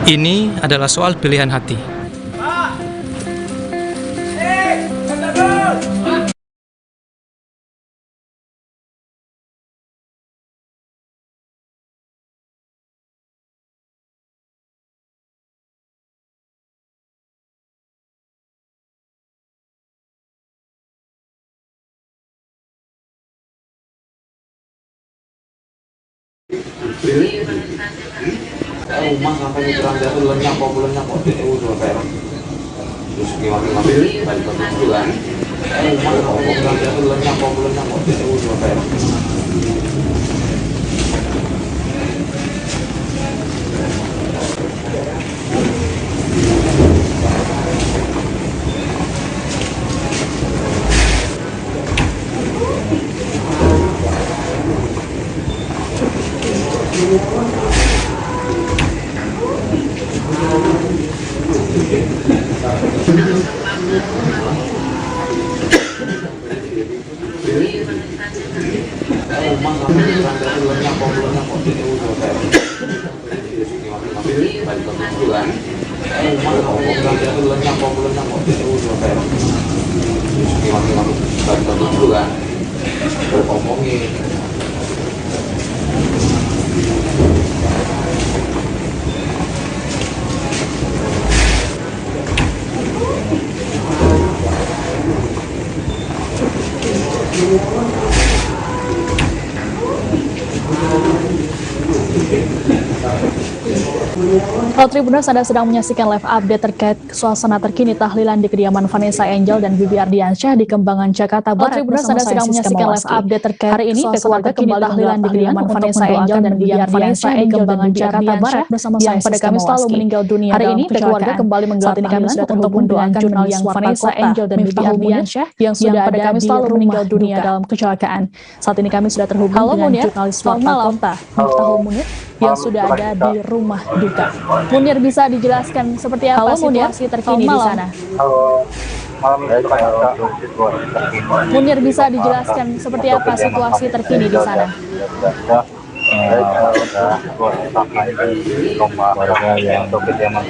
Ini adalah soal pilihan hati. Rumah sampai nyebrang jatuh lenyap kok itu udah kayak terus ngambil balik ke bulan rumah sampai nyebrang jatuh lenyap kok itu udah kayak rumah sampai nyebrang jatuh lenyap kok itu udah kayak terus ngambil balik ke bulan rumah sampai nyebrang jatuh lenyap kok itu udah kayak terus ngambil balik ke bulan ngomongin Halo Tribuners, Anda sedang menyaksikan live update terkait suasana terkini tahlilan di kediaman Vanessa Angel dan Bibi Ardiansyah di Kembangan, Jakarta Barat. Tribuners, Anda sedang menyaksikan live update terkait hari ini keluarga kembali tahlilan di kediaman Vanessa Angel dan Bibi Ardiansyah di Kembangan, Jakarta Barat bersama yang pada Kamis lalu meninggal dunia. Hari ini keluarga kembali menggelar tahlilan untuk mendoakan jurnalis Vanessa Angel dan Bibi Ardiansyah yang sudah pada Kamis lalu meninggal dunia dalam kecelakaan. Saat ini kami sudah terhubung dengan jurnalis Warta Kota Miftahul Munir yang sudah ada di rumah duka. Munir, bisa dijelaskan seperti apa situasi terkini di sana? Munir, bisa dijelaskan seperti apa situasi terkini di sana? Warga yang kediaman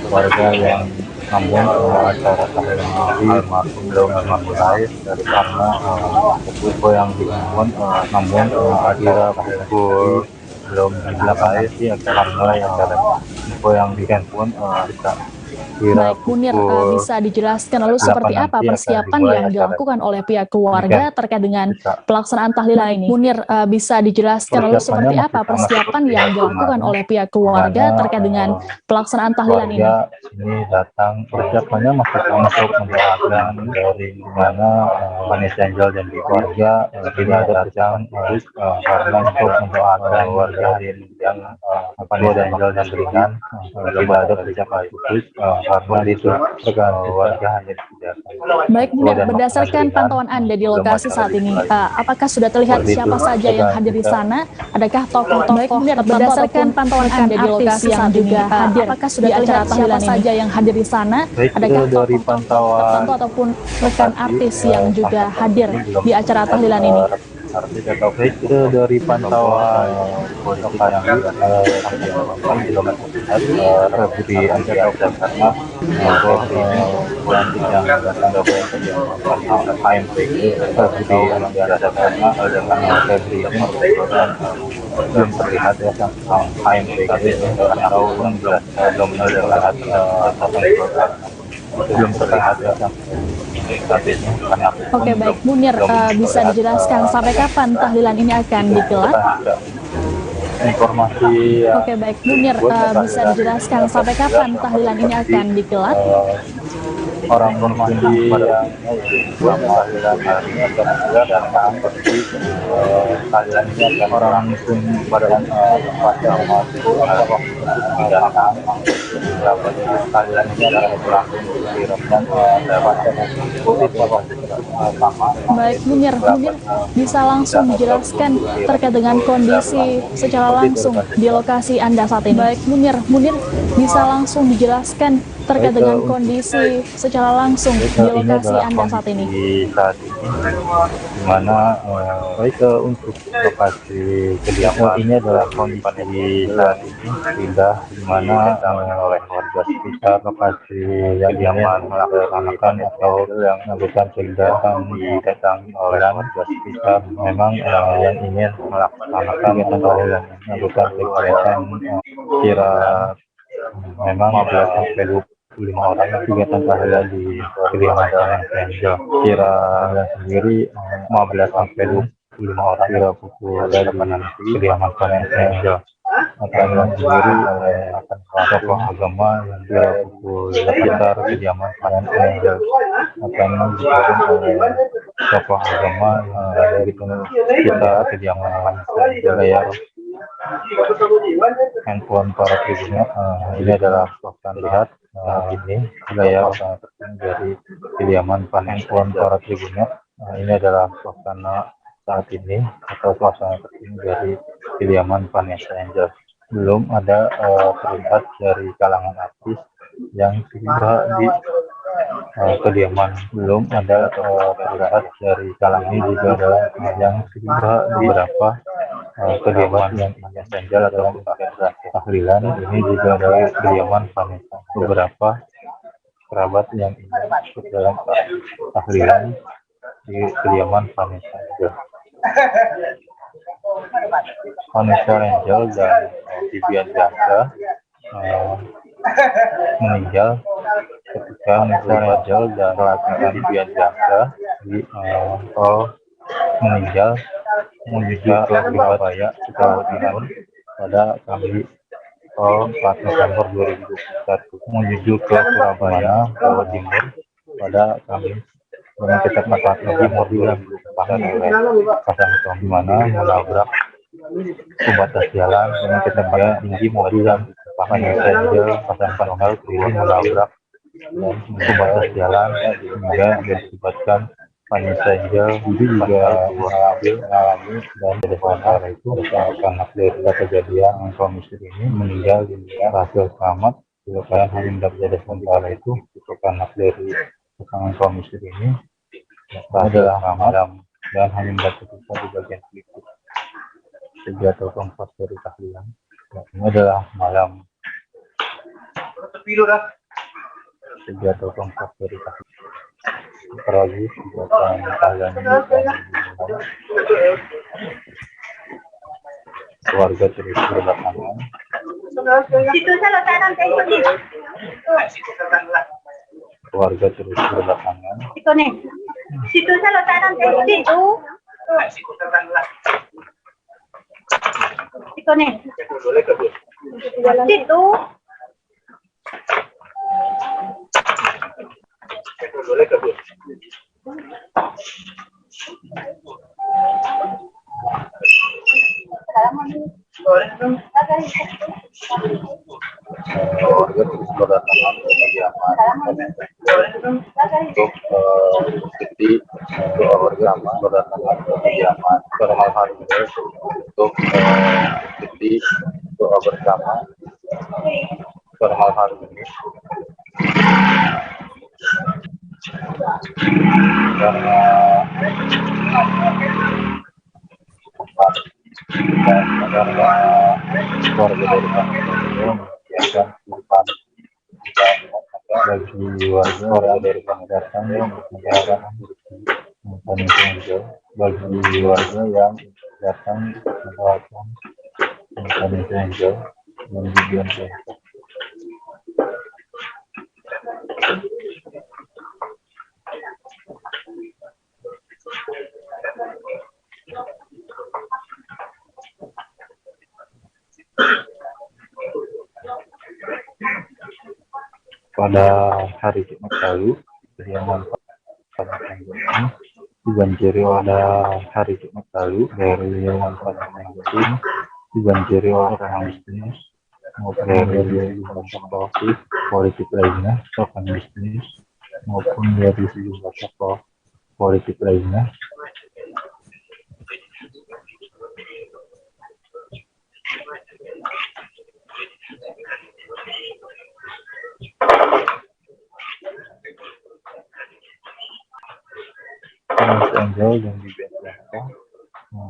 warga yang namun acara tahlilan almarhum belum dimulai dari karena info yang dibangun namun acara tahlilan belum dimulai karena info yang dibangun bisa Baik, Munir, bisa dijelaskan lalu seperti apa persiapan yang dilakukan oleh pihak keluarga terkait dengan pelaksanaan tahlilan ini? Munir, bisa dijelaskan lalu seperti apa persiapan yang dilakukan oleh pihak keluarga terkait dengan pelaksanaan tahlilan ini? Ini datang persiapannya masih untuk mendoakan dari mana Vanessa Angel dan keluarga tidak datang karena untuk mendoakan warga yang Vanessa Angel dan ringan tidak ada persiapan khusus karena itu tergantung warga hanya tidak. Baik, Munir, berdasarkan pantauan Anda di lokasi saat ini, apakah sudah terlihat siapa saja yang hadir di sana? Adakah tokoh-tokoh berdasarkan pantauan Anda di lokasi yang juga hadir? Apakah sudah terlihat siapa saja yang hadir di sana? Adakah tokoh-tokoh tertentu ataupun rekan artis yang juga hadir di acara tahlilan ini? Itu dari pantauan yang di Jakarta karena lanjut yang datang dari HMP di Jakarta belum terlihat ya HMP atau belum terlihat belum terlihat ya. Oke, baik, Munir, bisa dijelaskan sampai kapan tahlilan ini akan digelar? Informasi. Oke, baik, Munir, bisa dijelaskan sampai kapan tahlilan ini akan digelar? Orang informasi yang tahlilan hari ini akan juga datang seperti tahlilan ini akan orang langsung pada tempat yang masuk datang tahlilan ini adalah langsung direkam lewat sama. Baik, Munir, bisa langsung dijelaskan terkait dengan kondisi secara langsung di lokasi Anda saat ini. Baik, Munir bisa langsung dijelaskan terkait dengan kondisi secara langsung di lokasi Anda saat ini. Saat ini, di mana untuk lokasi kediaman ini adalah kondisi saat ini sudah di mana oleh warga sekitar lokasi yang melaksanakan atau yang melakukan kegiatan didatangi oleh warga sekitar. Memang yang ingin melaksanakan atau yang melakukan kegiatan kira memang 15 sampai 25 orang kegiatan tahlilan di kediaman Vanessa Angel. Kira sendiri 15 sampai 25 orang kira pukul 8 nanti kediaman Vanessa Angel. Tahlilan sendiri akan tokoh agama yang kira pukul sekitar kediaman Vanessa Angel akan dilakukan oleh tokoh agama yang di sekitar kediaman Vanessa Angel ya. Handphone para tribunnya ini adalah suasana lihat ini gaya terkini dari kediaman handphone para tribunnya ini adalah suasana saat ini atau suasana terkini dari kediaman Vanessa Angel. Belum ada terlihat dari kalangan artis yang tiba di kediaman. Belum ada terlihat dari kalangan ini juga adalah yang tiba di beberapa kediaman yang Vanessa Angel atau tahlilan ini juga adalah kediaman Vanessa. Beberapa kerabat yang ingin ikut dalam tahlilan di kediaman Vanessa Angel. Vanessa Angel dan Vivian Janda meninggal ketika Vanessa Angel dan Vivian Janda meninggal menuju ke Surabaya, Jawa Timur pada Kamis 4 November 2021 menuju ke Surabaya, Jawa Timur pada Kamis dengan kecepatan tinggi mobil yang ditumpangi oleh pasang di mana menabrak pembatas jalan dengan kecepatan tinggi mobil yang ditumpangi Angel pasang tanggal keliling menabrak dan pembatas jalan hingga diakibatkan Vanessa Angel juga mengalami dan pada itu karena dari kejadian komisi ini meninggal dunia hasil selamat kecelakaan hanya terjadi sementara itu karena dari pasangan komisi ini adalah malam dan hanya terpisah di bagian berikut. Tiga atau keempat dari tahlilan ini adalah malam tiga atau keempat dari tahlilan. Apalagi kegiatan tahlilan ini keluarga terus berdatangan. Keluarga terus berdatangan. Keluarga terus berdatangan ke kediaman untuk bukti doa bersama berdatangan ke kediaman pada malam hari ini untuk bukti doa bersama pada malam hari ini karena keluarga dari kami menyediakan kehidupan bagi warga dari kami datang yang menjaga Vanessa Angel bagi warga yang datang mendoakan Vanessa Angel dan Vivian Janda. Pada hari Jumat lalu, kediaman Vanessa Angel ini dibanjiri pada hari Jumat lalu dari Vanessa Angel ini dibanjiri oleh orang bisnis maupun dari tokoh politik lainnya, tokoh bisnis maupun dari sejumlah tokoh politik lainnya. Vanessa Angel dan Bibi Bianca.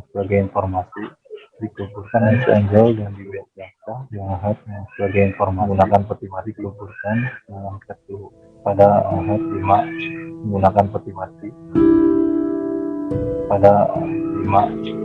Sebagai informasi, dikuburkan Vanessa Angel dan Bibi Bianca yang Ahad sebagai informasi menggunakan peti mati dikuburkan pada Ahad 5 menggunakan peti mati pada 5Oke,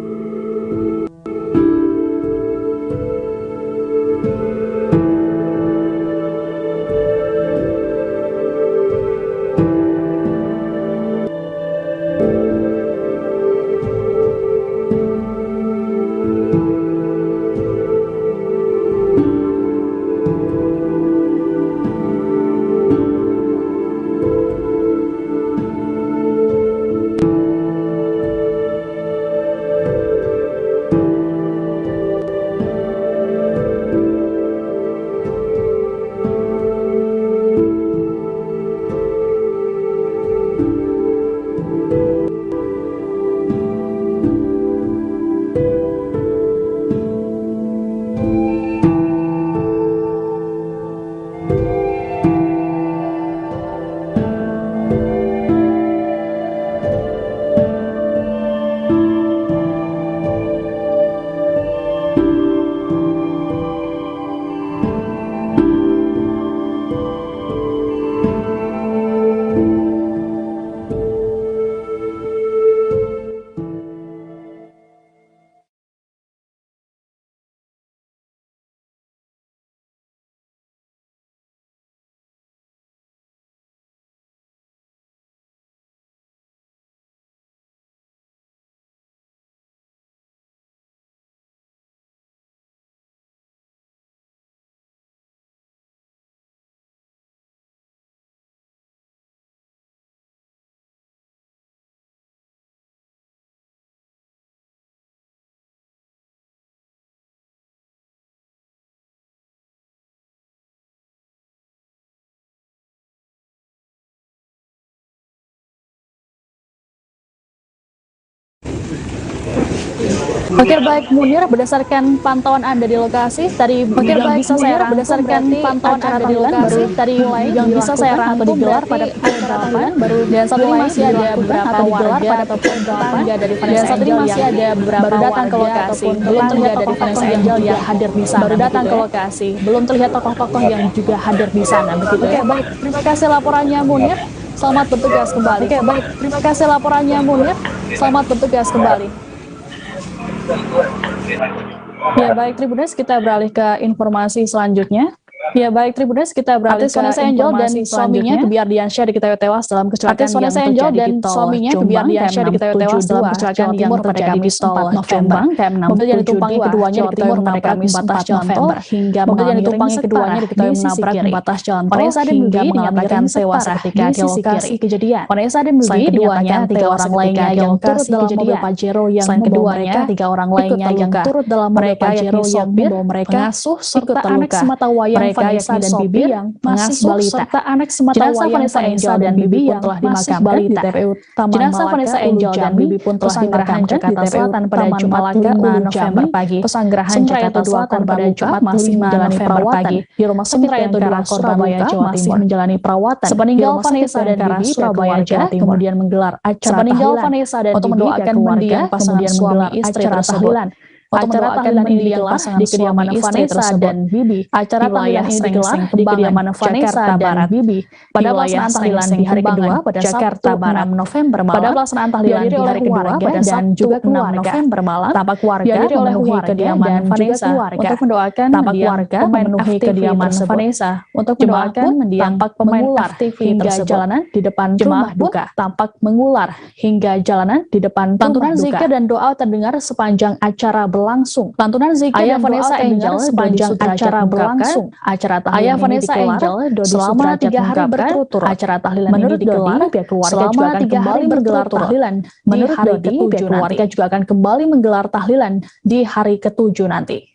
baik Munir, berdasarkan pantauan Anda di lokasi tadi yang bisa saya rangkum berdasarkan pantauan Anda di lokasi tadi yang bisa saya rangkum digelar pada pukul 8 baru dan satu ini masih ada beberapa warga ataupun tetangga dari Vanessa Angel masih ada beberapa baru datang ke lokasi belum terlihat dari Vanessa Angel yang hadir di sana baru datang ke lokasi belum terlihat tokoh-tokoh yang juga hadir di sana begitu ya. Baik, terima kasih laporannya Munir. Selamat bertugas kembali. Oke, baik, terima kasih laporannya Munir. Selamat bertugas kembali. Ya baik Tribuners, kita beralih ke informasi selanjutnya. Ya baik Tribuners, kita beralih ke Vanessa Angel dan suaminya Bibi Ardiansyah diketahui tewas dalam kecelakaan yang terjadi di tol Jombang Timur pada Kamis 4 November. Mobil yang ditumpangi keduanya diketahui menabrak pembatas jalan tol hingga mengalami pembatas jalan tol hingga dinyatakan tewas ketika di lokasi kejadian. Selain keduanya, 3 orang lainnya yang turut dalam mobil Pajero yang membawa mereka, 3 orang lainnya yang turut dalam mereka Pajero yang membawa mereka serta anak sematawayang Vanessa dan Bibi yang masih balita. Serta anak sematawayang Vanessa Angel dan Bibi yang telah dimakamkan di TPU Taman Malaka Vanessa Angel dan Bibi pun telah dimakamkan di TPU Selatan pada Jumat 5 November pagi. Pesanggerahan Jakarta Selatan pada Jumat masih menjalani perawatan di Rumah Sakit Bayangkara Surabaya Jawa Timur menjalani perawatan. Sepeninggal Vanessa dan Bibi Surabaya Jawa Timur kemudian menggelar acara tahlilan untuk mendoakan mendiang pasangan suami istri tahlilan. Acara tahlilan ini digelar di kediaman Vanessa dan Bibi. Acara tahlilan ini digelar di kediaman Vanessa dan Bibi pada pelaksanaan tahlilan di hari kedua pada Jakarta Barat 6 November malam. Pada pelaksanaan tahlilan di hari kedua pada dan juga 6 November malam, tampak warga memenuhi kediaman Vanessa untuk mendoakan tampak warga memenuhi kediaman Vanessa untuk mendoakan mendiang pemain FTV hingga jalanan di depan rumah duka. Tampak mengular hingga jalanan di depan lantunan zikir dan doa terdengar sepanjang acara berlangsung. Lantunan zikir dan Vanessa Angel sepanjang acara berlangsung. Acara tahlilan ini digelar selama 3 hari berturut-turut. Acara tahlilan ini digelar pihak keluarga juga akan kembali menggelar tahlilan di hari ke-7 nanti. Keluarga juga akan kembali menggelar tahlilan di hari ke-7 nanti.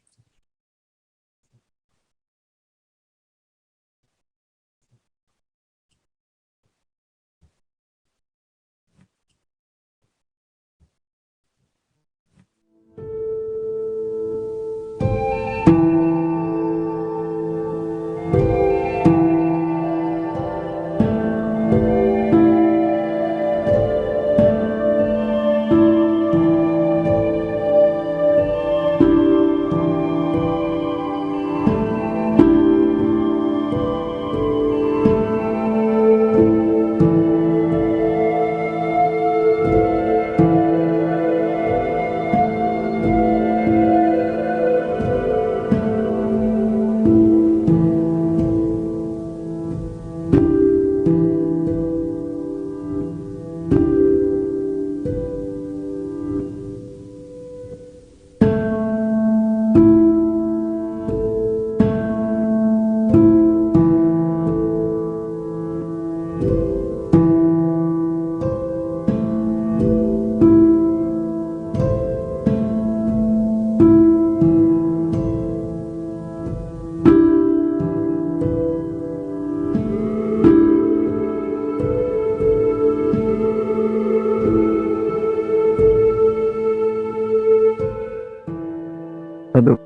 Aduh.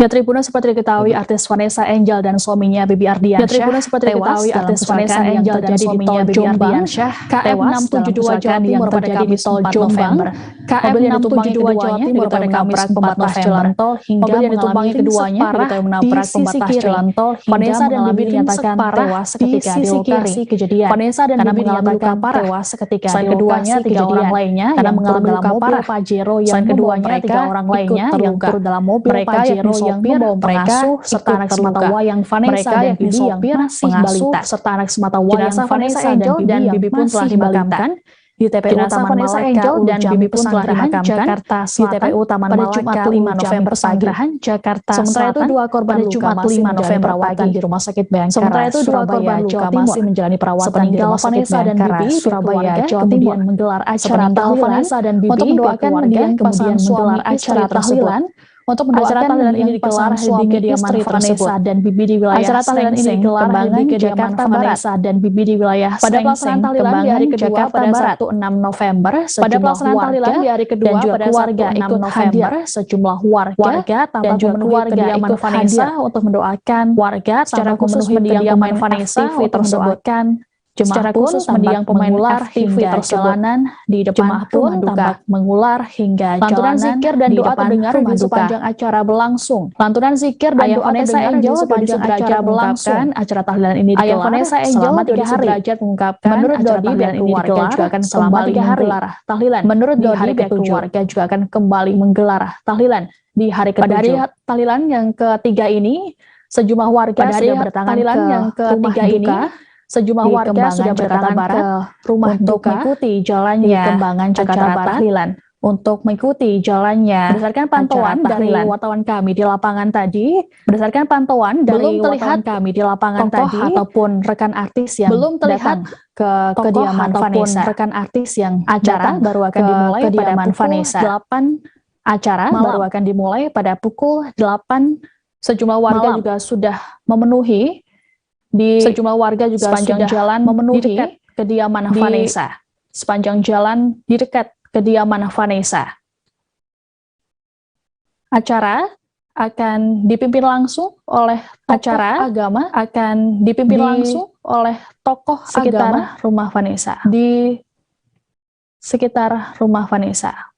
Ya, Tribuners, seperti diketahui artis Vanessa Angel dan suaminya Bibi Ardiansyah tewas dalam kecelakaan yang terjadi di tol Jombang KM672 Jawa Timur pada Kamis 4 November. KM672 Jawa Timur pada Kamis 4 November hingga mengalami keduanya menabrak pembatas jalan tol Vanessa dan Bibi dinyatakan tewas seketika di lokasi kejadian. Vanessa dan Bibi dinyatakan tewas seketika di keduanya 3 orang lainnya yang mengalami luka parah. Pajero yang keduanya 3 orang lainnya yang turut dalam mobil Pajero yang membawa pengasuh serta anak semata wayang Vanessa dan Bibi yang masih balita serta anak semata wayang Vanessa dan Bibi pun telah dimakamkan di TPU Taman Malaka dan Bibi pun telah dimakamkan di TPU Taman Malaka 5 November pagi Jakarta. Sementara itu 2 korban luka masih menjalani perawatan di Rumah Sakit Bayangkara Surabaya Jawa Timur masih menjalani perawatan di Rumah Sakit Bayangkara Surabaya Jawa Timur menggelar acara tahlilan untuk mendoakan mendiang kemudian menggelar acara tahlilan untuk mendoakan tahlilan ini digelar di kediaman Vanessa dan Bibi di wilayah acara tahlilan ini digelar di kediaman Vanessa dan Bibi di wilayah pada pelaksanaan tahlilan di hari kedua pada 1 6 November pada pelaksanaan tahlilan di hari kedua pada keluarga ikut hadir sejumlah warga dan juga keluarga ikut Vanessa untuk mendoakan warga secara khusus mendiang pemain Vanessa untuk mendoakan secara khusus mendiang pemain FTV perjalanan di depan rumah duka mengular hingga lantunan zikir dan doa terdengar di sepanjang acara berlangsung. Lantunan zikir dan doa Vanessa Angel sepanjang acara berlangsung. Acara tahlilan ini digelar Vanessa Angel selama 3 hari. Mengungkapkan menurut Dodi dan keluarga juga akan selama 3 hari tahlilan. Menurut Dodi dan keluarga juga akan kembali menggelar tahlilan di hari ke-7. Pada hari tahlilan yang ketiga ini sejumlah warga sudah berdatangan ke rumah duka. Sejumlah warga sudah berdatangan ke rumah untuk mengikuti jalannya Kembangan Jakarta Barat untuk mengikuti jalannya berdasarkan pantauan dari wartawan kami di lapangan tadi. Berdasarkan pantauan dari wartawan kami di lapangan tadi ataupun rekan artis yang belum terlihat ke kediaman Vanessa, rekan artis yang acara baru akan dimulai pada pukul 8. Acara baru akan dimulai pada pukul 8. Sejumlah warga juga sudah memenuhi sejumlah warga juga sepanjang jalan memenuhi di dekat kediaman Vanessa. Sepanjang jalan di dekat kediaman Vanessa. Acara akan dipimpin langsung oleh acara agama akan dipimpin langsung oleh tokoh sekitar rumah Vanessa di sekitar rumah Vanessa.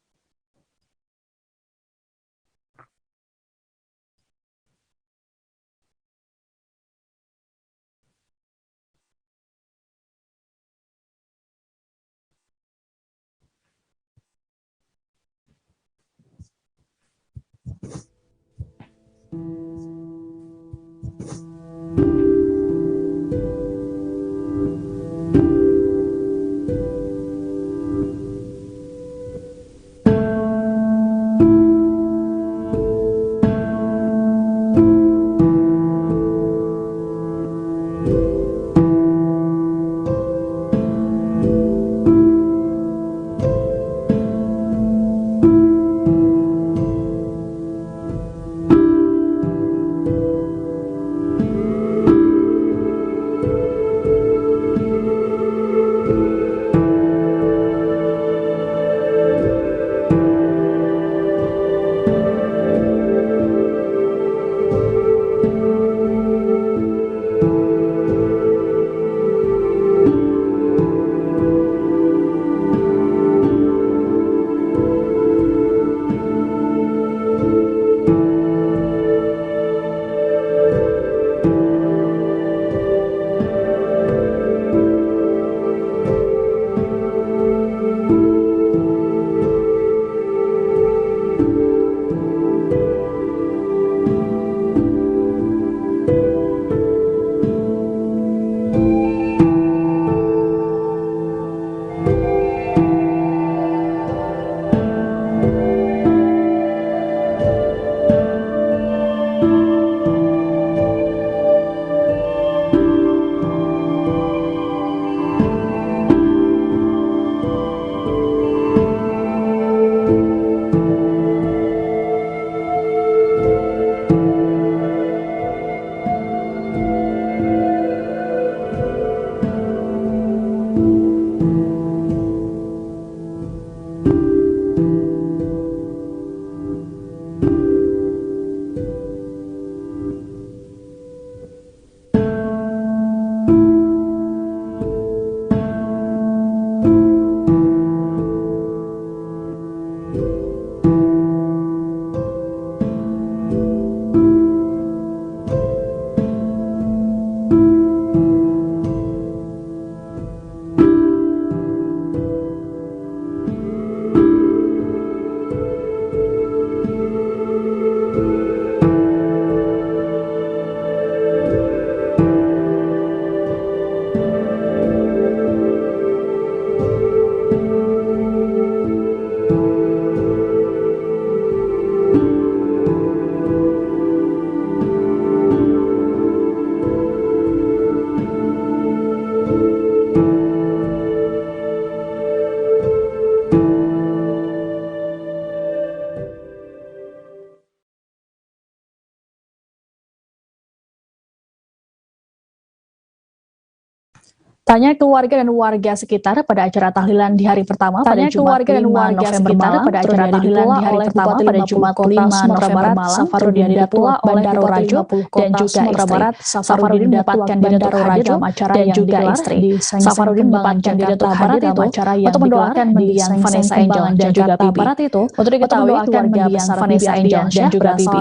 Tanya keluarga dan warga sekitar pada acara tahlilan di hari pertama pada Jumat 5 November malam, pada acara tahlilan di hari pertama pada Jumat 5 November malam, Safarudin didapuk Bandaro Rajo dan juga istri. Safarudin mendapatkan Bandaro Rajo dalam acara yang juga istri. Safarudin mendapatkan Dato' hadir dalam acara yang mendoakan mendiang Vanessa Angel dan juga Bibi. Untuk diketahui keluarga besar Vanessa Angel dan juga Bibi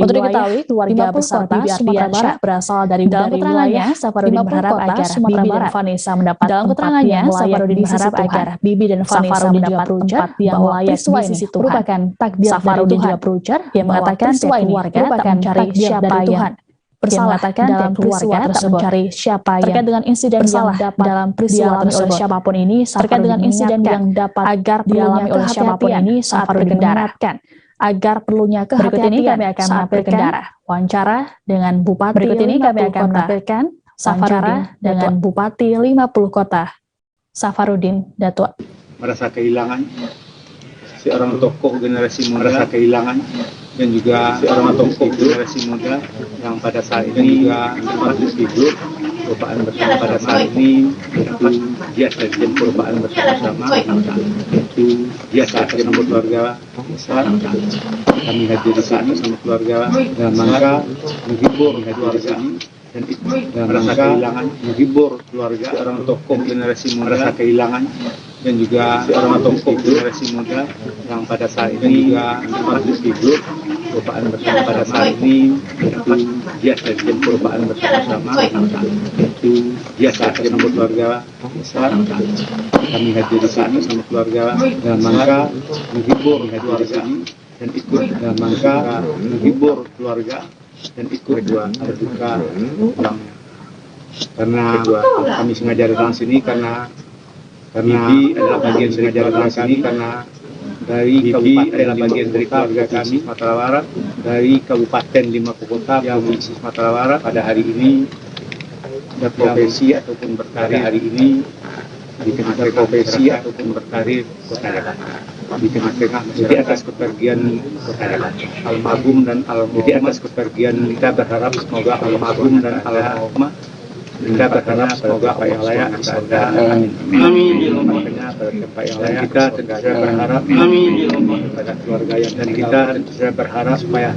untuk diketahui keluarga besar Bibi Ardiansyah berasal dari wilayah. Safarudin berharap agar Bibi dan Vanessa mendapat dalam keterangannya, Safarudin berharap agar Bibi dan Vanessa mendapat tempat yang layak di sisi Tuhan. Merupakan takdir Safarudin juga berujar yang mengatakan setiap keluarga tak mencari siapa yang bersalah dalam keluarga tersebut, mencari siapa yang terkait dengan insiden yang dapat dalam peristiwa oleh siapapun ini, terkait dengan insiden yang dapat agar dialami oleh siapapun ini saat berkendara, agar perlunya kehati-hatian saat berkendara. Wawancara dengan Bupati. Berikut ini kami akan menampilkan Safarudin dengan Bupati 50 Kota, Safarudin Datua. Merasa kehilangan seorang tokoh generasi muda, merasa kehilangan dan juga seorang tokoh generasi muda yang pada saat ini juga sempat tidur perubahan bersama pada saat ini itu biasa dan perubahan bersama-sama itu biasa bersama keluarga besar. Kami hadir di sini sama keluarga dalam rangka menghibur keluarga dan itu dalam rangka kehilangan menghibur keluarga seorang tokoh generasi muda, merasa kehilangan dan juga seorang tokoh generasi muda yang pada saat ini juga sempat tidur perubahan bersama pada saat ini itu biasa dan perubahan bersama-sama itu biasa bersama keluarga besar. Kami hadir di sini sama keluarga dalam rangka menghibur keluarga dan ikut dalam rangka menghibur keluarga dan ikut berduka ulangnya. Karena kami sengaja datang sini karena Bibi adalah bagian sengaja datang sini karena dari Kabupaten adalah bagian dari keluarga kami Sumatera Barat, dari Kabupaten 50 Kota Provinsi Sumatera Barat. Pada hari ini berprofesi ataupun berkarir hari ini di tengah profesi ataupun berkarir di tengah-tengah di atas kepergian almarhum dan almarhumah. Di atas kepergian kita berharap semoga almarhum dan almarhumah kita berharap semoga apa yang layak ada. Amin. Makanya pada tempat yang layak kita tentu saja berharap pada keluarga yang dan kita tentu saja berharap supaya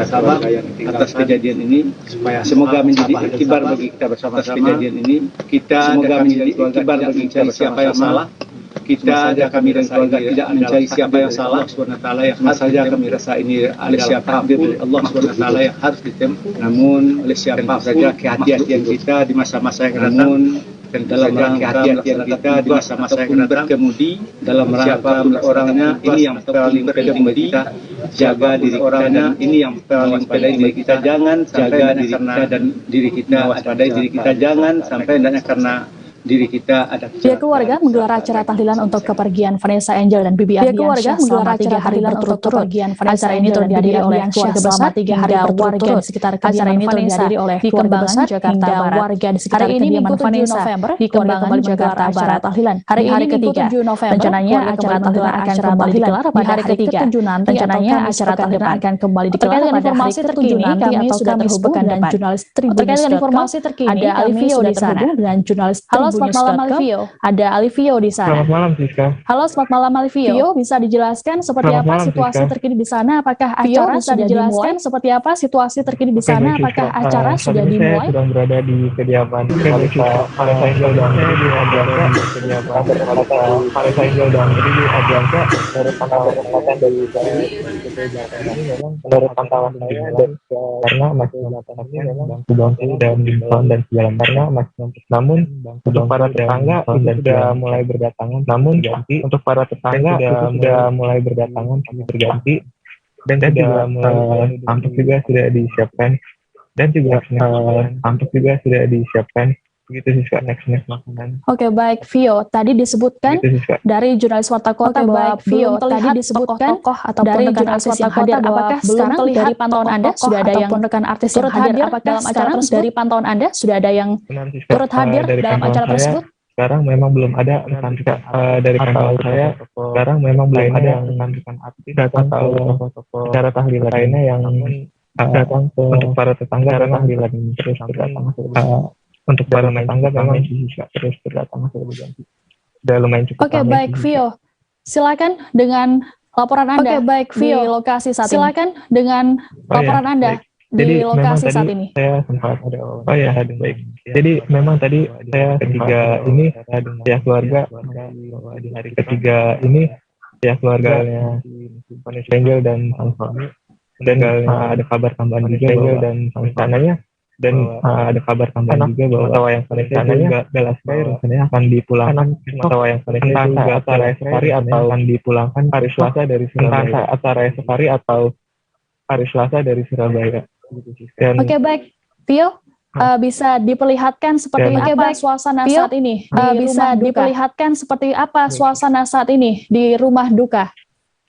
sabar yang atas kejadian ini supaya semoga menjadi iktibar bagi kita bersama-sama. Kejadian ini kita semoga menjadi iktibar bagi mencari siapa yang salah. Kita dan kami dan keluarga tidak mencari siapa yang salah. SWT yang saja kami rasa ini oleh siapa pun Allah SWT yang harus ditempuh. Namun oleh siapa saja kehati-hatian kita di masa-masa yang datang dan dalam kehati-hatian kita di masa-masa yang datang berkemudi dalam siapapun orangnya ini yang paling penting bagi kita jaga diri orangnya ini yang paling penting bagi kita jangan jaga diri kita dan diri kita waspadai diri kita jangan sampai hanya karena diri kita ada. Pihak keluarga menggelar acara tahlilan untuk kepergian Vanessa Angel dan Bibi Ardiansyah selama 3 hari berturut-turut. Acara ini turut dihadiri oleh keluarga besar 3 hari warga di sekitar kediaman Vanessa di Kembangan, Jakarta Barat. Warga di sekitar kediaman Vanessa di Kembangan, Jakarta Barat tahlilan. Hari ketiga. Rencananya acara tahlilan akan kembali digelar pada hari ketiga. Rencananya acara tahlilan akan kembali digelar pada hari terkini. Kami sudah terhubung dengan jurnalis Tribun. Terkait dengan informasi terkini, ada Alivio di sana dengan jurnalis Tribun. Selamat malam Alivio. Ada Alivio di sana. Selamat malam Siska. Halo, selamat malam Alivio. Bisa dijelaskan seperti apa situasi terkini di sana? Apakah acara sudah dimulai? Seperti apa situasi terkini di sana? Apakah acara sudah dimulai? Sedang berada di kediaman Vanessa Angel dan Bibi Ardiansyah di kediaman Vanessa Angel dan Bibi Ardiansyah. Menurut pantauan dari ini memang menurut pantauan saya dan karena masih melakukan ini memang bangku dan bimbang dan segala karena masih namun untuk para tetangga sudah mulai berdatangan, namun ganti untuk para tetangga sudah mulai berdatangan kami berganti dan juga mulai amplop juga sudah disiapkan dan juga amplop juga sudah disiapkan. Begitu sih next makanan. Oke, baik Vio. Tadi disebutkan dari jurnalis Warta Kota bahwa Vio tadi disebutkan dari jurnalis Warta Kota apakah sekarang dari pantauan Anda sudah ada yang rekan artis turut hadir dalam acara tersebut? Dari pantauan Anda sudah ada yang turut hadir dalam acara tersebut? Sekarang memang belum ada rekan-rekan dari pantauan saya. Sekarang memang belum ada rekan-rekan artis datang ke acara tahlilan lainnya yang datang ke untuk para tetangga tahlilan ini terus datang untuk para rumah tangga memang bisa terus berdatangan ke berganti. Udah lumayan cukup. Oke, baik, Vio. Silakan dengan laporan Anda. Oke, baik, Vio. Di lokasi saat ini. Silakan dengan laporan Anda. Baik. Jadi di lokasi saat tadi ini. Saya sempat ada baik. Jadi memang tadi saya ketiga ini pihak keluarga di hari ketiga ini pihak keluarganya Vanessa Angel dan sang suami dan ada kabar tambahan juga Angel dan sang istananya dan ada kabar tambahan juga bahwa yang Vanessa juga Bella Sky rencananya akan dipulangkan atau yang Vanessa juga acara esokari atau akan dipulangkan hari Selasa dari Surabaya acara esokari atau hari Selasa dari Surabaya. Oke, baik, Vio, bisa diperlihatkan seperti apa suasana saat ini? Bisa diperlihatkan seperti apa suasana saat ini di rumah duka?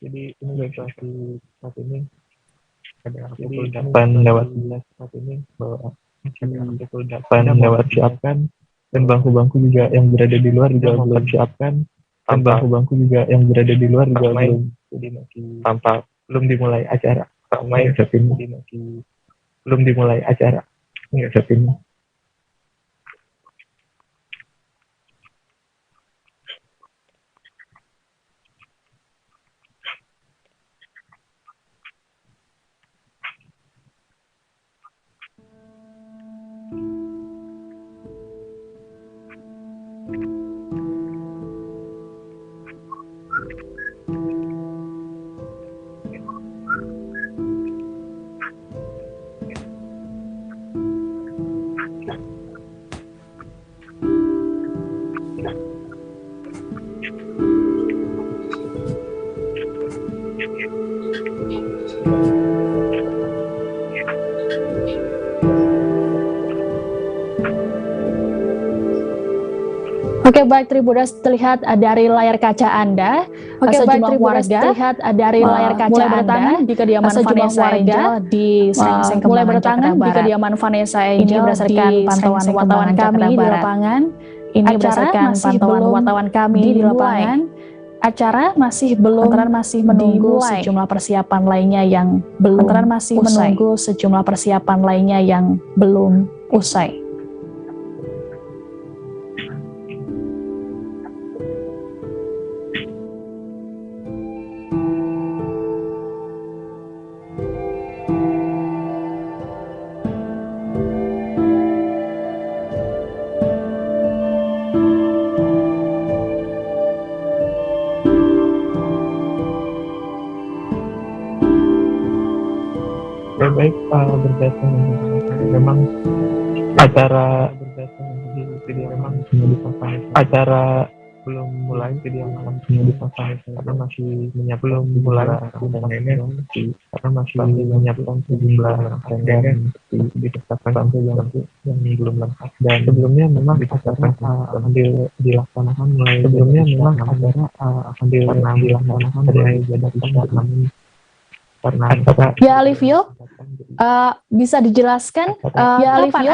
Jadi ini lokasi saat ini ada pukul 8:11 saat ini bahwa pukul 8 siapkan dan bangku-bangku juga yang berada di luar juga belum siapkan dan bangku-bangku juga yang berada di luar juga belum, jadi masih tampak belum dimulai acara ramai saat ini masih belum dimulai acara hingga saat ini. Oke, baik, Tribudas, terlihat dari layar kaca Anda. Sejumlah warga terlihat dari layar kaca mulai berdatangan di kediaman Vanessa Angel di Srengseng mulai berdatangan di kediaman Vanessa Angel. Ini berdasarkan pantauan wartawan kami di lapangan. Ini berdasarkan pantauan wartawan kami di lapangan. Acara masih belum menunggu sejumlah persiapan lainnya yang belum usai. Baik, berdasarkan memang acara acara belum mulai jadi malam semua dipakai karena masih belum mulai karena masih menyiapkan sejumlah rangkaian ditetapkan yang belum lengkap dan sebelumnya memang acara akan dilaksanakan mulai sebelumnya memang acara akan dilaksanakan mulai namun karena ya, Alivio, bisa dijelaskan kapan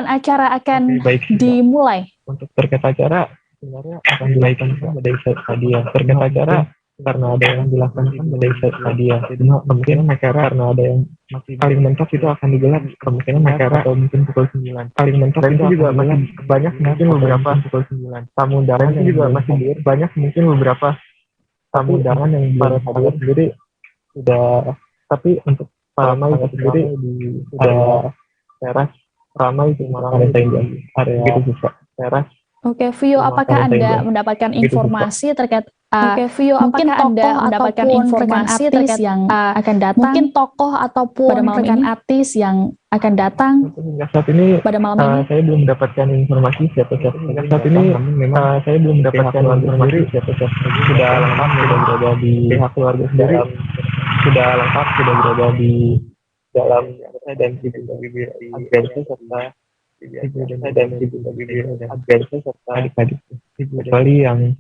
acara akan dimulai? Untuk terkait acara sebenarnya akan dilakukan pada saat hadiah. Terkait acara karena ada yang dilakukan pada saat hadiah. Jadi kemungkinan acara karena ada yang masih paling mentok itu akan digelar kemungkinan acara atau mungkin pukul 9. Paling mentok itu juga masih banyak mungkin beberapa pukul 9. Tamu undangan itu juga masih banyak mungkin beberapa tamu undangan yang belum hadir sendiri sudah, tapi untuk ramai itu sendiri ada teras ramai di mana area gitu juga teras. Oke, Vio, apakah Anda mendapatkan informasi terkait mungkin tokoh ataupun rekan artis yang akan datang? Mungkin tokoh ataupun rekan artis yang akan datang saat ini pada malam ini? Saya belum mendapatkan informasi siapa-siapa. Saat ini memang saya belum mendapatkan informasi siapa-siapa. Sudah lengkap, sudah berada di pihak keluarga sendiri. Sudah lengkap, sudah berada di dalam dan ibu bibir agensi serta ibu dan ibu bibir agensi serta adik-adik kecuali yang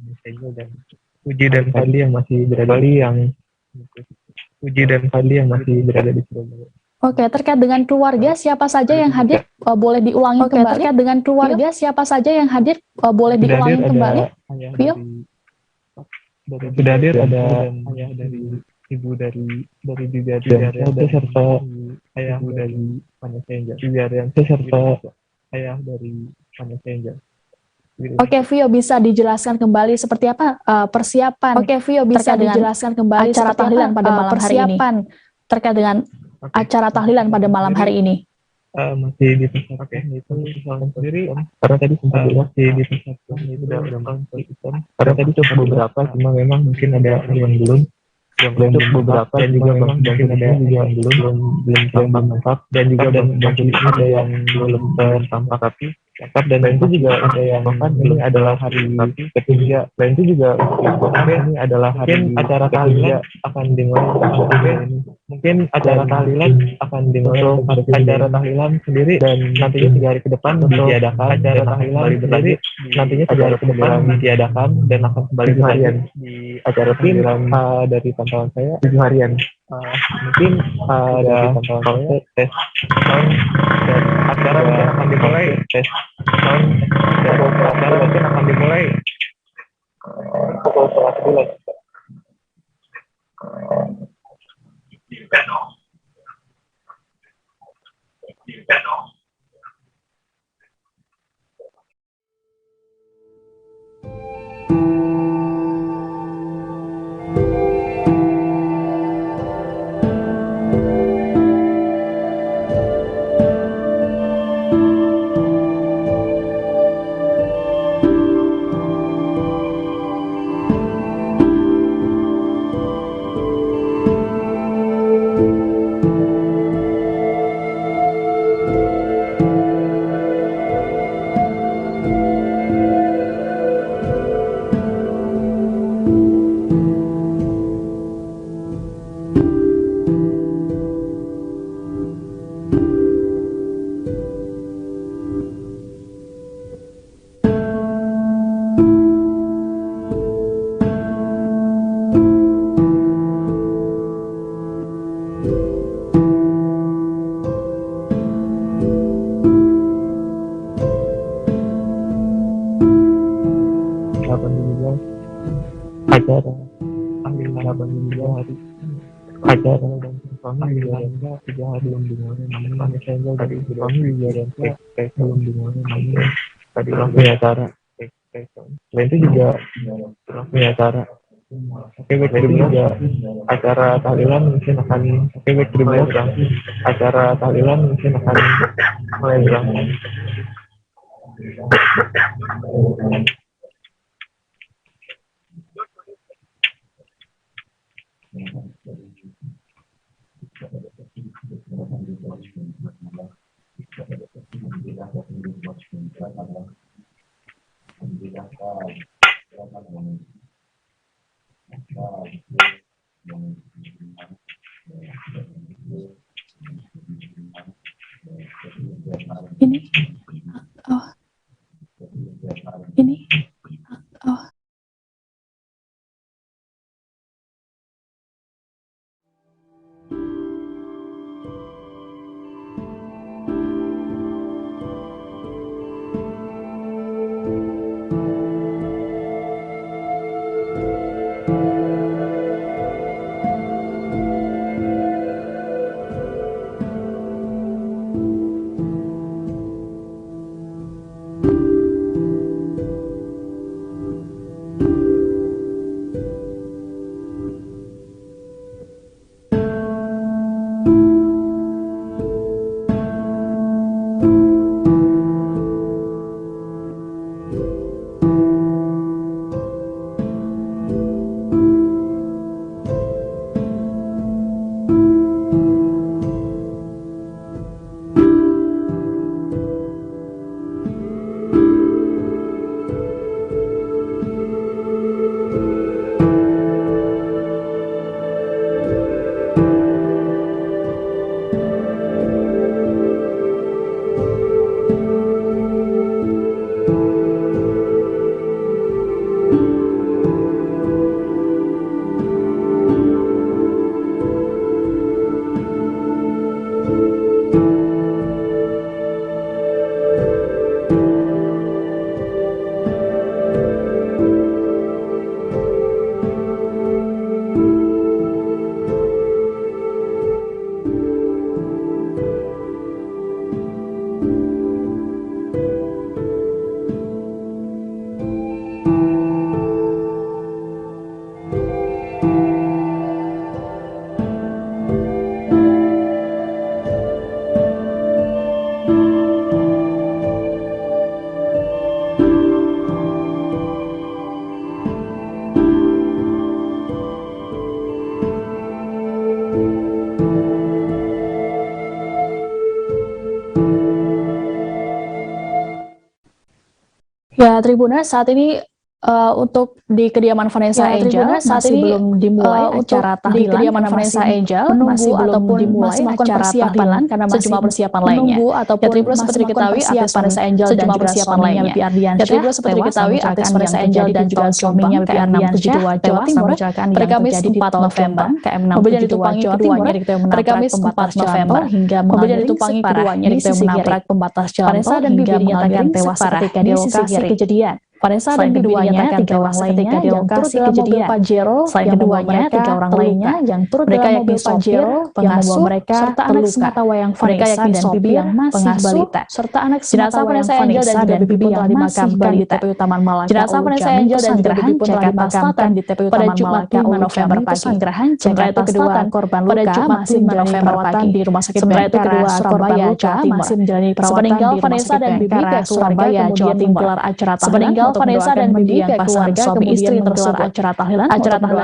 Uji dan Fadli yang masih berada di Surabaya. Oke, terkait dengan keluarga siapa saja yang hadir boleh diulangi kembali? Terkait dengan keluarga siapa saja yang hadir boleh diulangi kembali? Vio? Sudah hadir ada ayah dari ibu dari Bibi Ardiansyah serta ayah dari Vanessa Angel. Bibi Ardiansyah serta ayah dari Vanessa Angel. Oke, Vio, bisa dijelaskan kembali seperti apa persiapan? Oke, Vio, bisa dijelaskan kembali acara tahlilan pada malam hari ini terkait dengan acara tahlilan pada malam hari ini. Masih dipersiapkan itu soalnya sendiri karena tadi sempat masih dipersiapkan itu udah konsisten karena tadi tuh beberapa cuma memang mungkin ada yang belum untuk beberapa dan juga memang mungkin ada yang belum tampak dan juga mungkin ada yang belum tampak tapi lengkap dan itu juga ada yang bahkan ini adalah hari ketiga dan itu juga ini adalah hari acara tahlilan akan dimulai mungkin acara tahlilan akan dimulai acara tahlilan sendiri dan nantinya 3 hari ke depan ditiadakan acara tahlilan sendiri nantinya 3 hari ke depan ditiadakan dan akan kembali harian di acara tahlilan dari pantauan saya 7 harian mungkin ada pantauan saya tes sound dan acara mungkin akan dimulai tes sound dan acara mungkin akan dimulai pukul 11. Acara tahlilan 8 hari acara dan suami juga ada 3 hari belum dimulai namun Vanessa Angel dari suami juga ada belum dimulai namun tadi langsung acara selain itu juga langsung acara oke baik juga acara tahlilan mungkin akan acara tahlilan mungkin akan mulai berlangsung. Ini ini Ya, Tribuners, saat ini untuk di kediaman Vanessa Angel saat ini belum dimulai acara tahlilan. Di kediaman Vanessa Angel masih ataupun dimulai acara tahlilan karena sejumlah persiapan lainnya. Ya, Tribuners, seperti diketahui artis Vanessa Angel dan juga persiapan lainnya Bibi Ardiansyah. Ya, Tribuners, seperti diketahui artis Vanessa Angel dan juga suaminya Bibi Ardiansyah pada Timur pada Kamis 4 November kemudian ditupangi keduanya pada Kamis 4 November hingga kemudian ditupangi keduanya di menabrak pembatas jalan tol dan Bibi dinyatakan tewas ketika di lokasi kejadian. Vanessa dan keduanya 3 orang lainnya yang turut dalam mobil Pajero. Selain keduanya 3 orang lainnya yang turut dalam mobil Pajero, pengasuh serta anak sematawayang Vanessa dan Bibi yang masih balita serta anak sematawayang Vanessa dan Bibi yang masih balita. Jenazah Vanessa Angel dan juga Bibi pun telah dimakamkan di TPU Taman Malaka 5 November pagi. Sementara itu kedua korban luka masih menjalani perawatan di Rumah Sakit Bayangkara Surabaya, Jawa Timur. Sepeninggal Vanessa dan Bibi ke Surabaya, Jawa Timur. Sepeninggal Vanessa dan Bibi yang pasangan suami istri tersebut acara tahlilan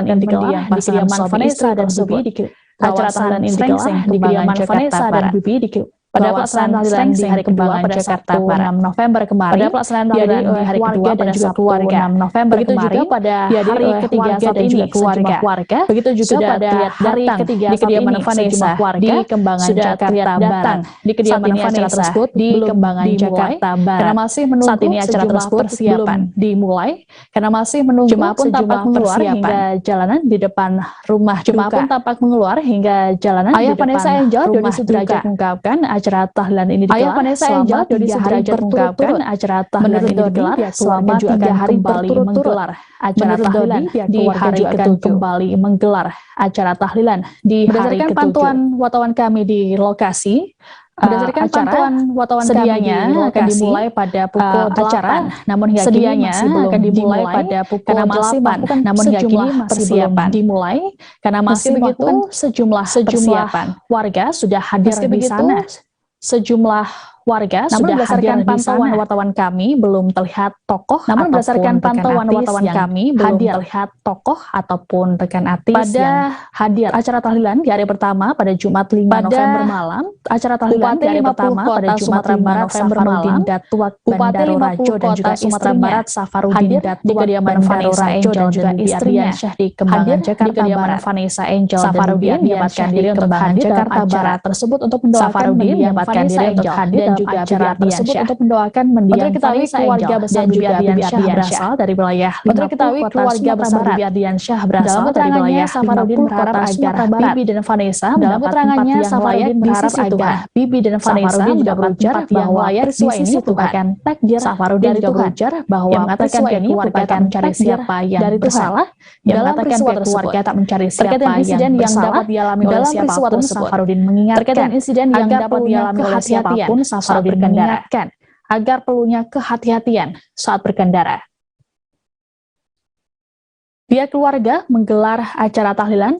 yang digelar di kediaman Vanessa dan Bibi di acara tahlilan ini digelar di kediaman Vanessa dan Bibi di pada pelaksanaan tahlilan di hari kedua pada Sabtu 6 November kemarin. Pada pelaksanaan tahlilan di hari kedua dan juga keluarga 6 November kemarin. Juga pada hari ketiga dan juga keluarga. Begitu juga pada hari ketiga di kediaman Vanessa di Kembangan Jakarta Barat. Di kediaman Vanessa tersebut di Kembangan Jakarta Barat. Karena masih menunggu saat ini acara tersebut persiapan dimulai karena masih menunggu jemaah pun tampak mengeluar hingga jalanan di depan rumah. Jemaah pun tampak mengeluar hingga jalanan di depan Vanessa Angel Dodi Sudrajat mengungkapkan acara tahlilan ini digelar Vanessa Angel Dodi Sudrajat mengungkapkan acara tahlilan ini digelar selama 3 hari menggelar acara tahlilan di hari ke-7 kembali menggelar acara tahlilan di hari ke-7. Berdasarkan pantauan wartawan kami di lokasi, berdasarkan pantauan wartawan sedianya akan dimulai pada pukul 8, namun hingga kini masih belum akan dimulai pada pukul 8, namun hingga kini masih belum dimulai karena masih begitu sejumlah persiapan warga sudah hadir di sana. Sejumlah warga sudah berdasarkan pantauan wartawan kami belum terlihat tokoh. Namun berdasarkan pantauan wartawan kami belum terlihat tokoh ataupun rekan artis pada hadir acara tahlilan di hari pertama pada Jumat 5 November malam. Acara tahlilan di hari pertama pada Jumat 5 November malam. Bupati Rajo dan juga Sumatera Barat Safarudin Datuak di kediaman Vanessa Angel dan juga istrinya di Kembangan Jakarta Barat. Vanessa Angel Safarudin menyempatkan diri untuk hadir dalam acara tersebut untuk mendoakan menyempatkan diri untuk hadir dan juga acara tersebut untuk mendoakan mendiang Vanessa keluarga besar Bibi Ardiansyah berasal dari wilayah Lima Puluh keluarga besar Bibi Ardiansyah berasal dari wilayah Safarudin berharap agar Bibi dan Vanessa dalam keterangannya Safarudin berharap agar Bibi dan Vanessa juga berujar bahwa peristiwa ini merupakan takdir Safarudin juga berujar bahwa peristiwa ini merupakan mencari siapa yang bersalah dalam peristiwa tersebut tak mencari siapa yang dapat dialami oleh siapapun. Safarudin mengingatkan insiden yang dapat dialami oleh siapapun. Safarudin mengingatkan agar perlunya kehati-hatian saat berkendara. Pihak keluarga menggelar acara tahlilan.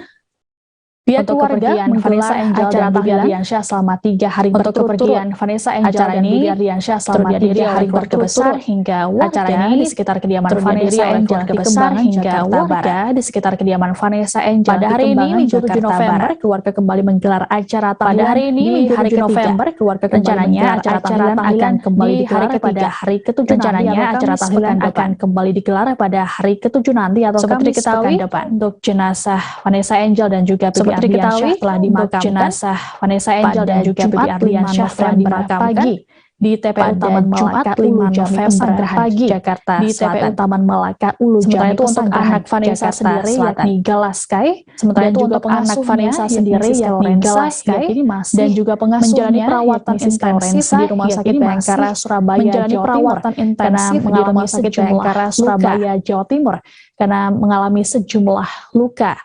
Pihak keluarga menggelar acara Bibi Ardiansyah selama 3 hari untuk kepergian Vanessa Angel dan Bibi Ardiansyah selama 3 hari besar hingga acara ini di sekitar kediaman Vanessa Angel besar hingga warga di sekitar kediaman Vanessa Angel. Pada hari ini Minggu 7 November keluarga kembali menggelar acara tahlilan. Pada hari ini Minggu 7 November keluarga rencananya acara tahlilan akan kembali digelar pada hari ke-7 rencananya acara tahlilan akan kembali digelar pada hari ke-7 nanti atau seperti diketahui untuk jenazah Vanessa Angel dan juga Bibi Ardiansyah telah dimakamkan. Jenazah Vanessa Angel dan juga Bibi Ardiansyah telah dimakamkan di TPU Taman Malaka 5 November pagi Jakarta di TPU Taman Malaka Ulu. Sementara itu untuk anak Vanessa sendiri yakni Galaskai, sementara itu untuk anak Vanessa sendiri yakni Galaskai dan juga pengasuhnya menjalani perawatan intensif di Rumah Sakit Bayangkara Surabaya Jawa Timur karena mengalami sejumlah Surabaya Jawa Timur karena mengalami sejumlah luka.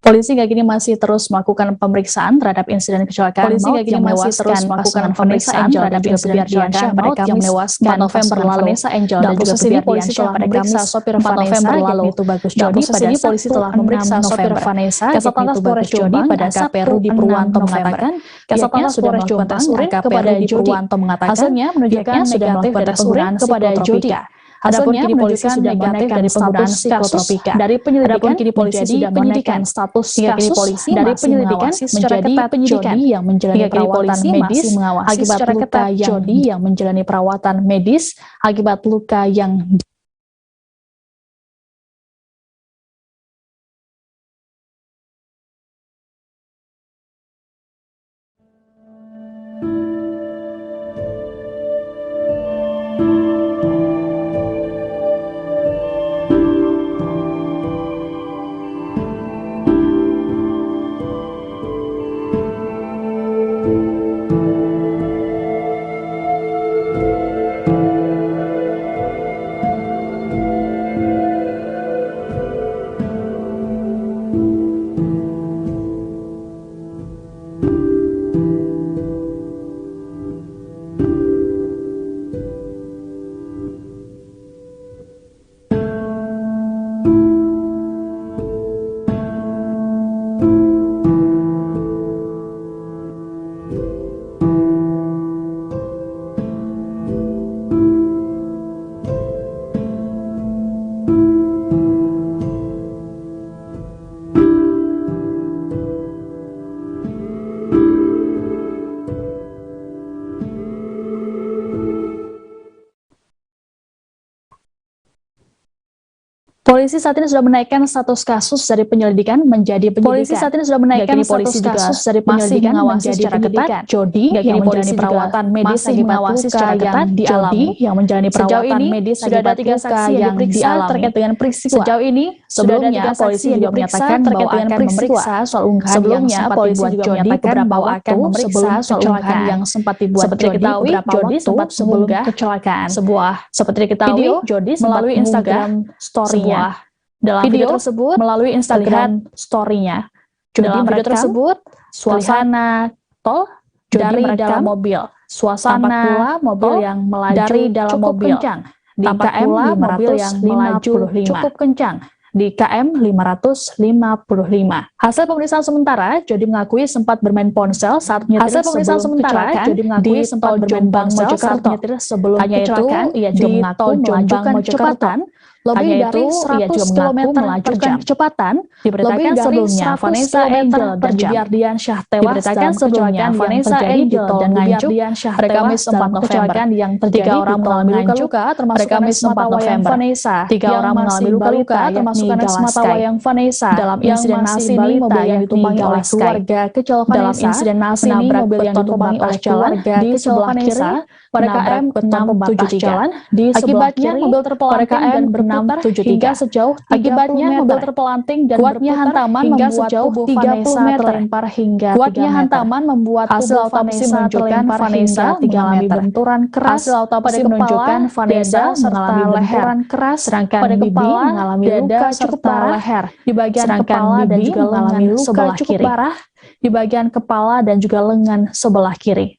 Polisi hingga kini masih terus melakukan pemeriksaan terhadap insiden kecelakaan maut yang menewaskan pasangan Vanessa Angel dan juga Bibi pada Kamis 4 November lalu. Dan proses ini polisi telah memeriksa sopir Vanessa yaitu Bagus Jodi pada polisi telah memeriksa sopir Vanessa yaitu Bagus Jodi pada AKP Rudi Purwanto mengatakan pihaknya sudah melakukan tes urin kepada Jodi. Hasilnya menunjukkan sudah melakukan tes urin kepada Jodi. Adapun kini polisi sudah menaikkan penggunaan psikotropika. Dari penyelidikan kini polisi sudah menaikkan status kasus dari penyelidikan menjadi penyidikan yang menjalani perawatan medis akibat luka yang menjalani perawatan medis akibat luka yang Polisi saat ini sudah menaikkan status kasus dari penyelidikan menjadi penyidikan. Polisi saat ini sudah menaikkan status kasus dari penyelidikan mengawasi secara ketat Jodi yang menjalani perawatan medis mengawasi secara ketat dialami yang menjalani perawatan medis sudah ada 3 saksi yang diperiksa terkait dengan peristiwa. Sejauh ini sebelumnya polisi juga menyatakan bahwa akan memeriksa soal unggahan yang sempat dibuat Jodi beberapa waktu sebelum kecelakaan yang sempat dibuat Jodi beberapa waktu sebelum kecelakaan. Seperti diketahui Jodi melalui Instagram story-nya. Dalam video tersebut melalui Instagram story-nya dalam video tersebut suasana tol dari dalam mobil, suasana mobil yang melaju dari dalam mobil kencang di KM 555 cukup kencang di KM 555. Hasil pemeriksaan sementara, Jodi mengakui sempat bermain ponsel saat menyetir sebelum kecelakaan di tol Jombang Mojokerto. Hanya itu, ia juga mengaku melanjutkan kecepatan lebih dari 100 km per jam. Diberitakan sebelumnya Vanessa Angel dan Bibi Ardiansyah tewas dalam kecelakaan Vanessa Angel dan Bibi Ardiansyah tewas dalam kecelakaan yang terjadi 3 orang mengalami luka termasuk Kamis 4 November. 3 orang mengalami luka termasuk Anak Mata Wayang Vanessa. Dalam insiden naas ini mobil yang ditumpangi oleh keluarga kecil Vanessa menabrak beton pembatas jalan di sebelah kiri pada KM 673. Akibatnya mobil terpelanting dan berputar hingga sejauh 30 meter. Kuatnya hantaman hingga sejauh 30 meter. Kuatnya hantaman membuat hasil otopsi menunjukkan Vanessa mengalami benturan keras. Hasil otopsi menunjukkan Vanessa mengalami benturan keras, sedangkan Bibi mengalami luka cukup parah leher di bagian kepala dan juga lengan sebelah kiri. Di bagian kepala dan juga lengan sebelah kiri.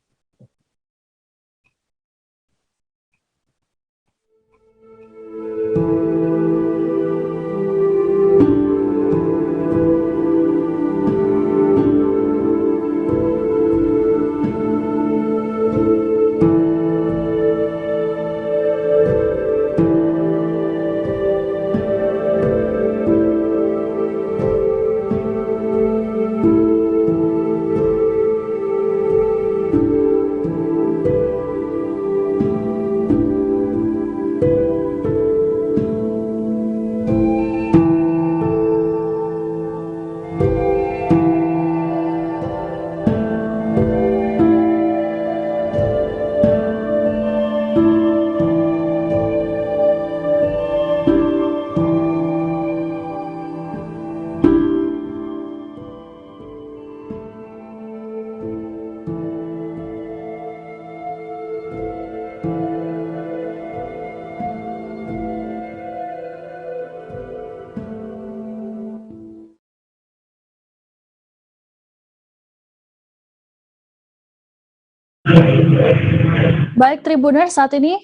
Baik Tribuners, saat ini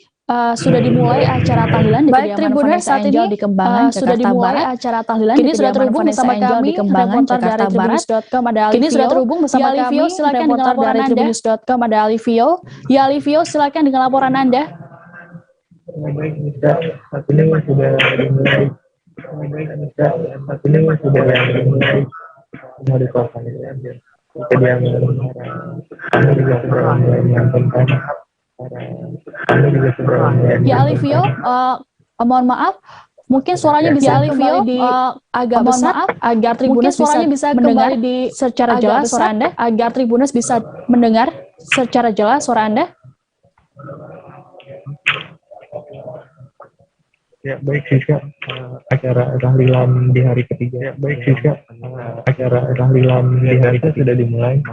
sudah dimulai acara tahlilan di kediaman Vanessa Angel di Kembangan, Jakarta Barat. Acara tahlilan kini sudah terhubung bersama kami di Kembangan, Jakarta Barat. Kini sudah terhubung bersama kami, silakan dengan laporan Anda. Tribunnews.com ada Alivio. Ya Alivio, silakan dengan laporan Anda. Baik, Nisa, saat ini sudah dimulai. Baik, Nisa, saat ini sudah dimulai. Mau dikuasai aja. Kediaman kami juga sudah mulai menyampaikan. Kami juga sudah mulai. Ya Alivio, mohon maaf, mungkin suaranya bisa Alivio di agak besar agar Tribuners bisa mendengar secara jelas suara Anda, agar Tribuners bisa mendengar secara jelas suara Anda. Ya baik Siska, acara tahlilan di hari ketiga. Ya baik Siska, acara tahlilan di hari ketiga sudah dimulai.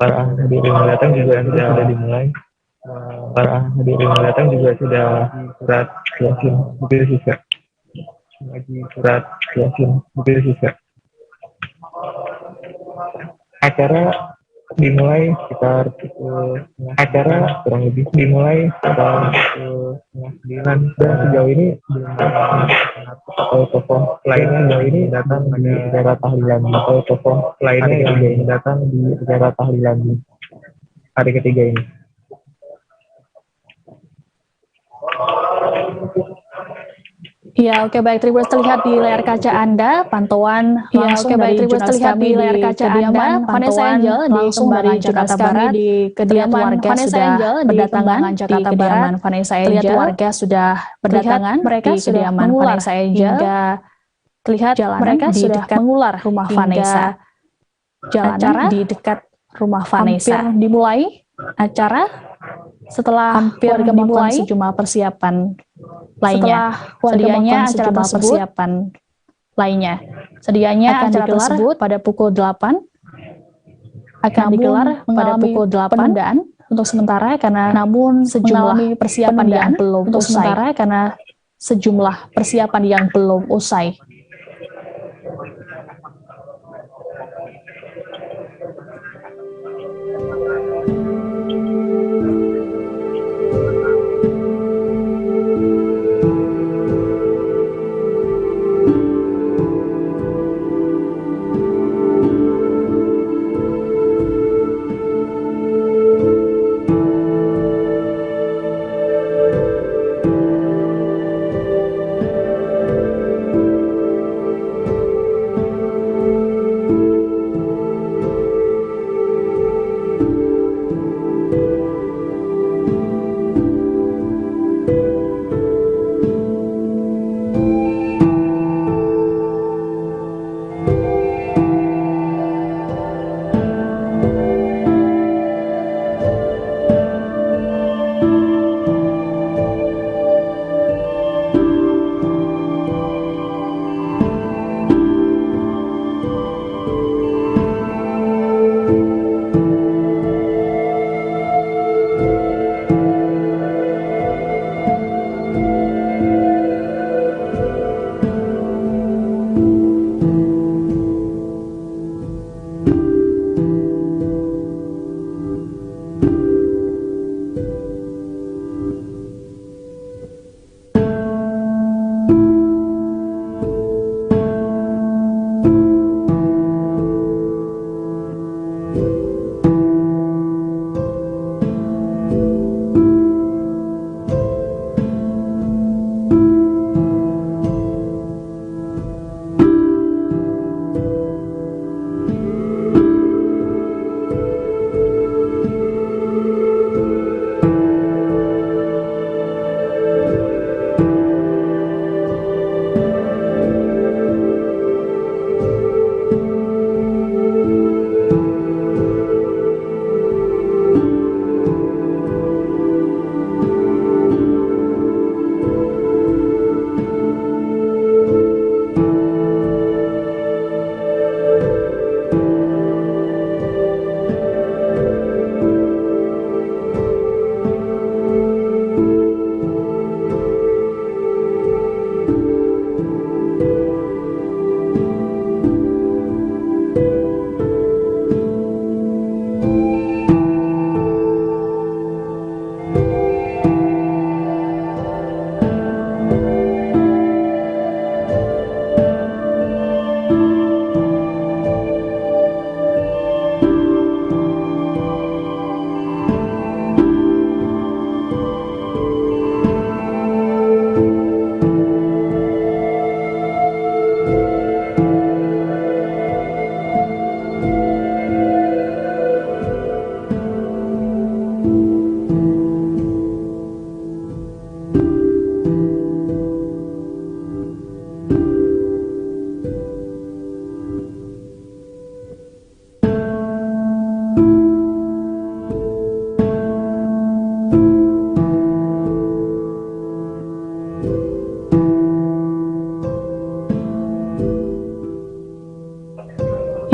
Para hadirin yang datang juga sudah dimulai. Para hadirin yang datang juga sudah surat yasin, begitu Siska. Lagi surat yasin, begitu Siska. Acara dimulai sekitar acara kurang lebih dimulai sekitar 9 dan sejauh ini atau tokoh lainnya yang datang di acara tahlilan atau tokoh lainnya yang datang di acara tahlilan di hari ketiga ini. Ya, oke baik Tribuners, terlihat di layar kaca Anda pantauan langsung dari Tribuners, terlihat di layar kaca Anda Vanessa Angel langsung dari Jakarta Barat di kediaman warga sudah berdatangan Jakarta Barat. Vanessa Angel warga sudah berdatangan, mereka di kediaman Vanessa Angel hingga terlihat mereka sudah mengular rumah Vanessa. Jalanan di dekat rumah Vanessa hampir dimulai acara setelah hampir dimulai sejumlah persiapan lainnya. Sedianya acara persiapan lainnya. Sedianya acara tersebut pada pukul 8 akan digelar pada pukul 8 penundaan untuk sementara karena namun sejumlah persiapan yang belum untuk usai. Sementara karena sejumlah persiapan yang belum usai.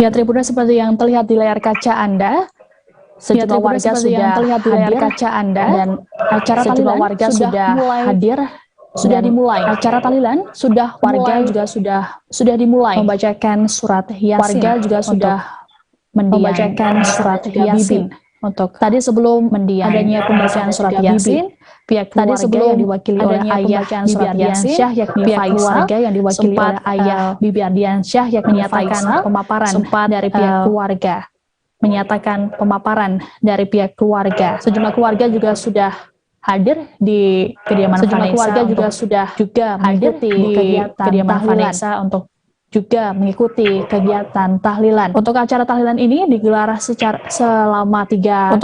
Ya, Tribuners, seperti yang terlihat di layar kaca Anda, sejumlah warga sudah terlihat di layar kaca Anda, dan acara sejumlah warga sudah hadir, sudah dimulai. Acara tahlilan sudah warga juga sudah dimulai membacakan surat Yasin. Warga juga sudah membacakan surat Yasin. Untuk tadi sebelum adanya pembacaan surat Yasin, pihak keluarga yang diwakili oleh ayah Bibi Ardiansyah, yakni pihak keluarga yang diwakili oleh ayah Bibi Ardiansyah, yakni menyatakan pemaparan dari pihak keluarga, menyatakan pemaparan dari pihak keluarga. Sejumlah keluarga juga sudah hadir di kediaman Vanessa. Sejumlah keluarga juga hadir di kediaman Vanessa untuk juga mengikuti kegiatan tahlilan. Untuk acara tahlilan ini digelar selama 3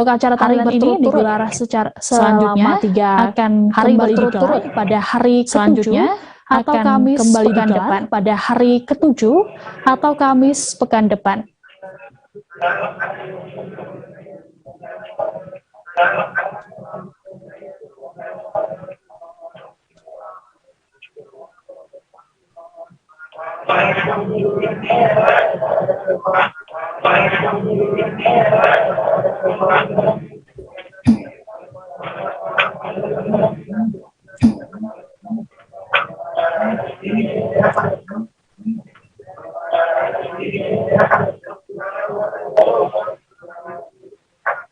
akan hari berturut-turut pada hari ke-7 atau Kamis pekan depan, pada hari ke-7 atau Kamis pekan depan.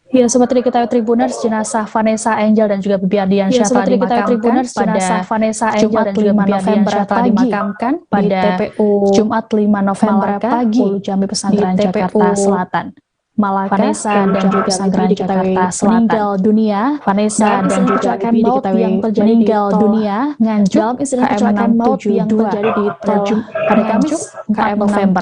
Ya, seperti diketahui Tribuners, jenazah Vanessa Angel dan juga Bibi Ardiansyah telah dimakamkan pada Jumat 5 November pada Jumat 5 November pagi di Jambi Pesantren Jakarta Selatan. Vanessa dan juga pesantren Jakarta meninggal dunia. Vanessa dan juga Bibi diketahui meninggal dunia dalam insiden kecelakaan maut yang terjadi di pada Kamis 4 November.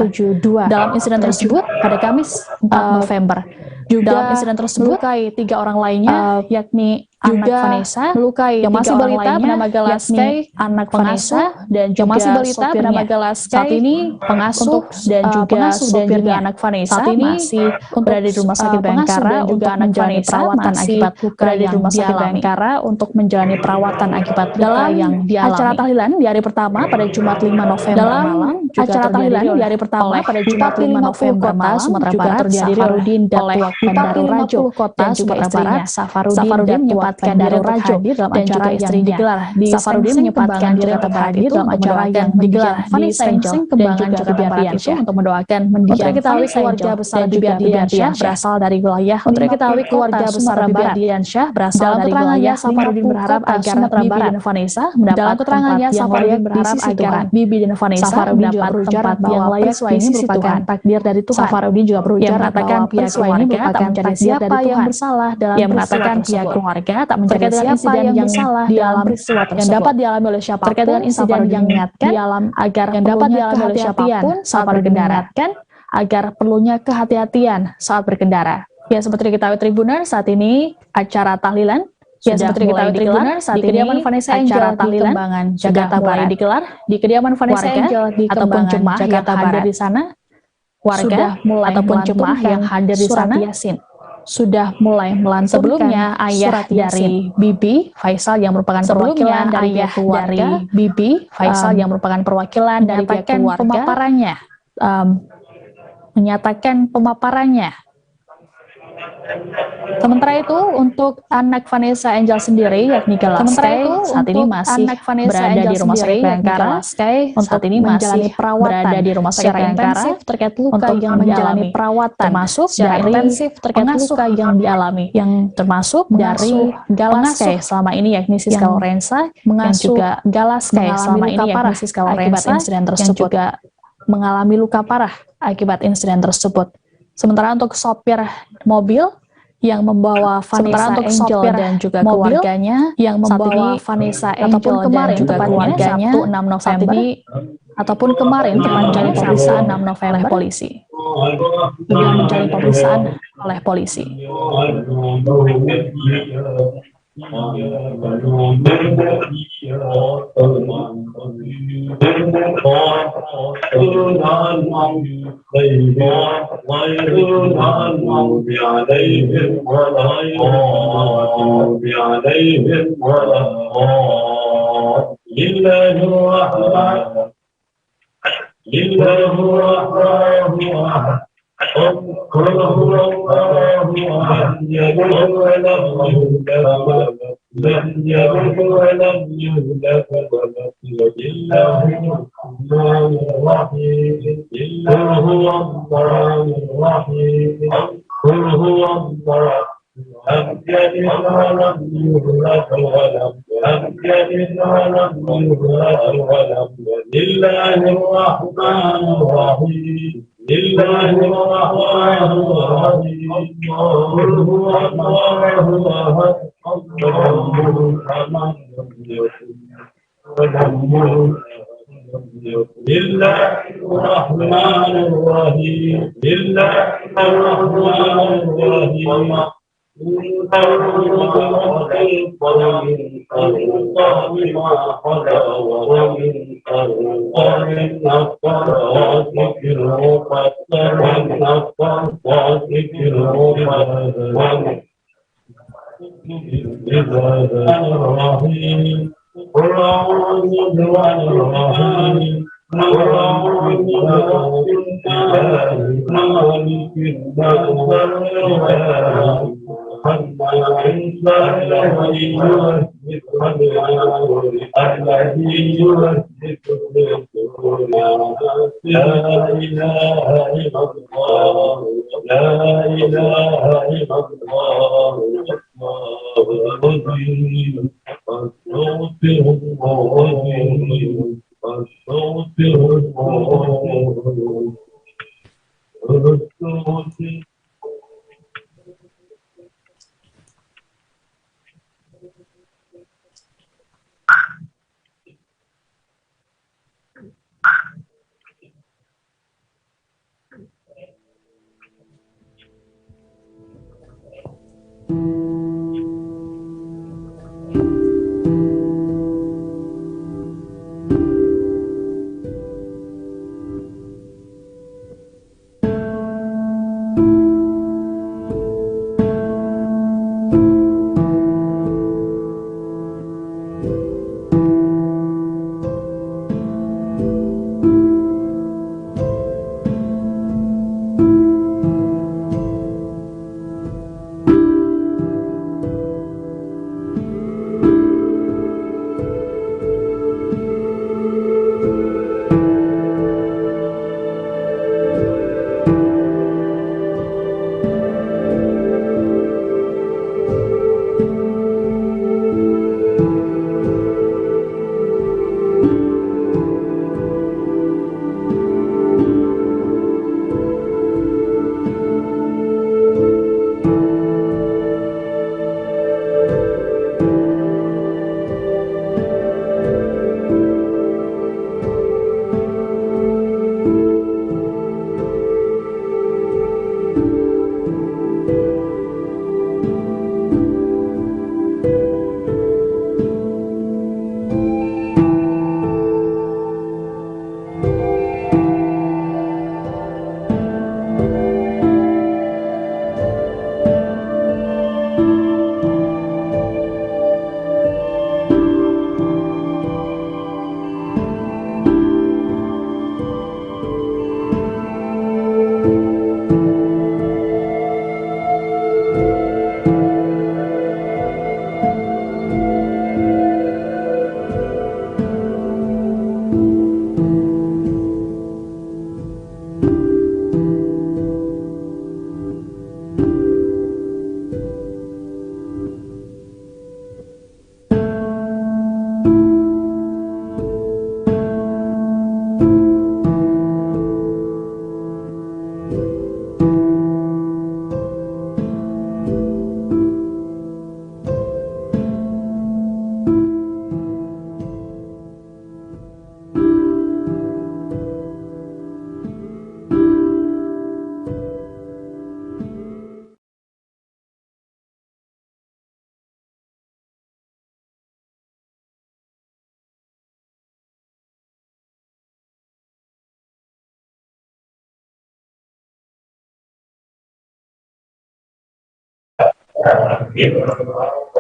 Dalam insiden tersebut pada Kamis 4 November. Dalam insiden tersebut melukai 3 orang lainnya, yakni anak Vanessa, melukai yang masih balita bernama Galaskai, anak Vanessa, dan juga masih balita bernama Galaskai, saat ini pengasuh dan juga sopirnya anak Vanessa saat ini masih berada di rumah sakit Bayangkara untuk menjalani perawatan akibat luka yang dialami. Untuk menjalani perawatan akibat luka yang dialami. Acara tahlilan di hari pertama pada Jumat 5 November malam, acara tahlilan di hari pertama pada Jumat 5 November malam Sumatera Barat, Safarudin Datuk Bandaru Rajo dan juga istrinya Safarudin menyempatkan Daru Rajo dalam acara yang digelar di Safarudin menyempatkan diri untuk hadir dalam acara yang digelar di Sengseng Kembangan Jakarta Barat itu untuk mendoakan mendiang Vanessa keluarga besar Bibi Ardiansyah berasal dari wilayah keluarga besar Bibi Ardiansyah berasal dari wilayah Safarudin berharap agar Bibi dan Vanessa mendapat tempat yang layak berharap agar Bibi dan Vanessa mendapat tempat yang layak ini merupakan takdir dari Tuhan. Safarudin juga berujar mengatakan pihak keluarga tak mencari siapa yang bersalah dalam peristiwa pihak keluarga tak mencari siapa yang bersalah dalam peristiwa yang dapat dialami oleh siapapun terkait dengan insiden yang mengingatkan agar yang dapat dialami oleh siapapun saat berkendara agar perlunya kehati-hatian saat berkendara. Ya, seperti diketahui Tribuners, saat ini acara tahlilan seperti diketahui Tribuners, saat ini kediaman Vanessa Angel di Kembangan Jakarta Barat digelar di kediaman Vanessa Angel di Kembangan Jakarta Barat. Di sana warga ataupun jemaah yang hadir di sana sudah mulai melantunkan sebelumnya ayah dari Bibi Faisal yang merupakan perwakilan dari keluarga Bibi Faisal yang merupakan perwakilan dari keluarga pemaparannya menyatakan pemaparannya. Sementara itu untuk anak Vanessa Angel sendiri yakni Galaskai saat ini masih berada di rumah sakit Bayangkara saat ini masih berada di rumah sakit Bayangkara terkait luka yang menjalani perawatan termasuk dari terkait luka yang dialami yang termasuk dari Galaskai selama ini yakni Siska Lorenza mengasuh juga Galaskai selama ini yakni Siska Lorenza insiden tersebut juga mengalami luka parah akibat insiden tersebut. Sementara untuk sopir mobil yang membawa Vanessa Angel dan juga keluarganya yang membawa Vanessa Angel dan juga keluarganya Sabtu 6 November ataupun kemarin menjalani pemeriksaan 6 November oleh polisi. Juga menjalani pemeriksaan oleh polisi.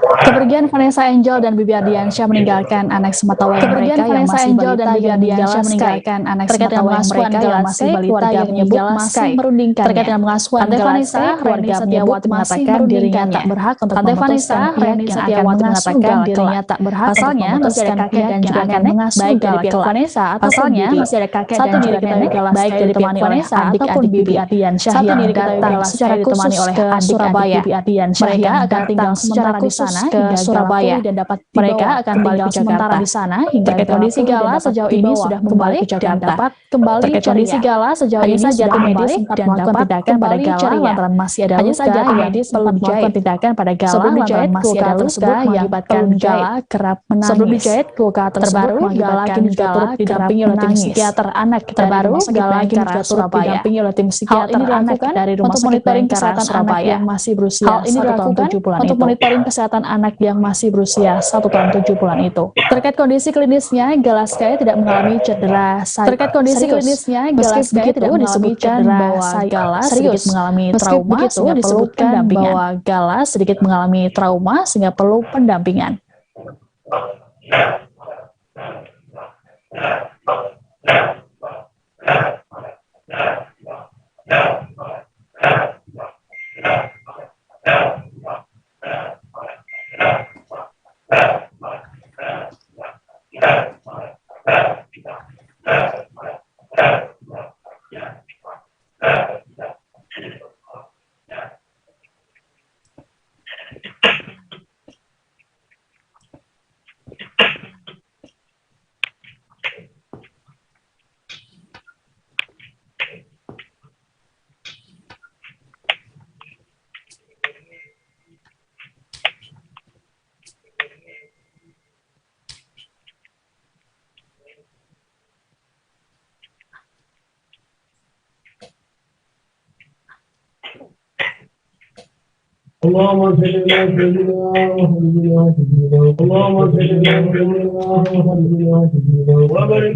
Kepergian Vanessa Angel dan Bibi Ardiansyah meninggalkan anak sematawayang mereka yang masih balita yang meninggalkan anak sematawayang mereka yang masih balita yang menyebut masih merundingkan. Terkait dengan pengasuhan Vanessa, keluarga menyebut mengatakan dirinya tak berhak untuk memutuskan pihak yang akan mengasuh dirinya tak berhak pasalnya masih ada kakek dan juga nenek baik dari pihak Vanessa pasalnya masih ada kakek dan juga nenek baik dari pihak Vanessa ataupun Bibi Ardiansyah yang datang secara khusus oleh Surabaya. Mereka akan tinggal sementara di sana ke Surabaya dan dapat mereka akan tinggal sementara di sana hingga kondisi Gala sejauh ini sudah kembali ke Jakarta. Dapat kembali kondisi Gala sejauh ini saja tim medis dan melakukan tindakan pada Gala lantaran masih ada luka yang medis belum melakukan tindakan pada Gala lantaran masih ada luka yang mengakibatkan Gala kerap menangis. Sebelum dijahit luka terbaru Gala kini juga turut didampingi oleh tim psikiater anak terbaru Gala kini juga turut didampingi oleh tim psikiater anak dari rumah sakit monitoring kesehatan anak yang masih berusia 1 tahun 7 bulan untuk monitoring kesehatan anak yang masih berusia 1 tahun 7 bulan itu. Terkait kondisi klinisnya, Galaskaya tidak mengalami cedera Terkait kondisi klinisnya, Galaskaya tidak disebutkan bahwa Gala sedikit mengalami trauma sehingga perlu pendampingan. Bahwa Gala sedikit mengalami trauma sehingga perlu pendampingan. اللهم صل على سيدنا محمد اللهم صل على سيدنا محمد وبارك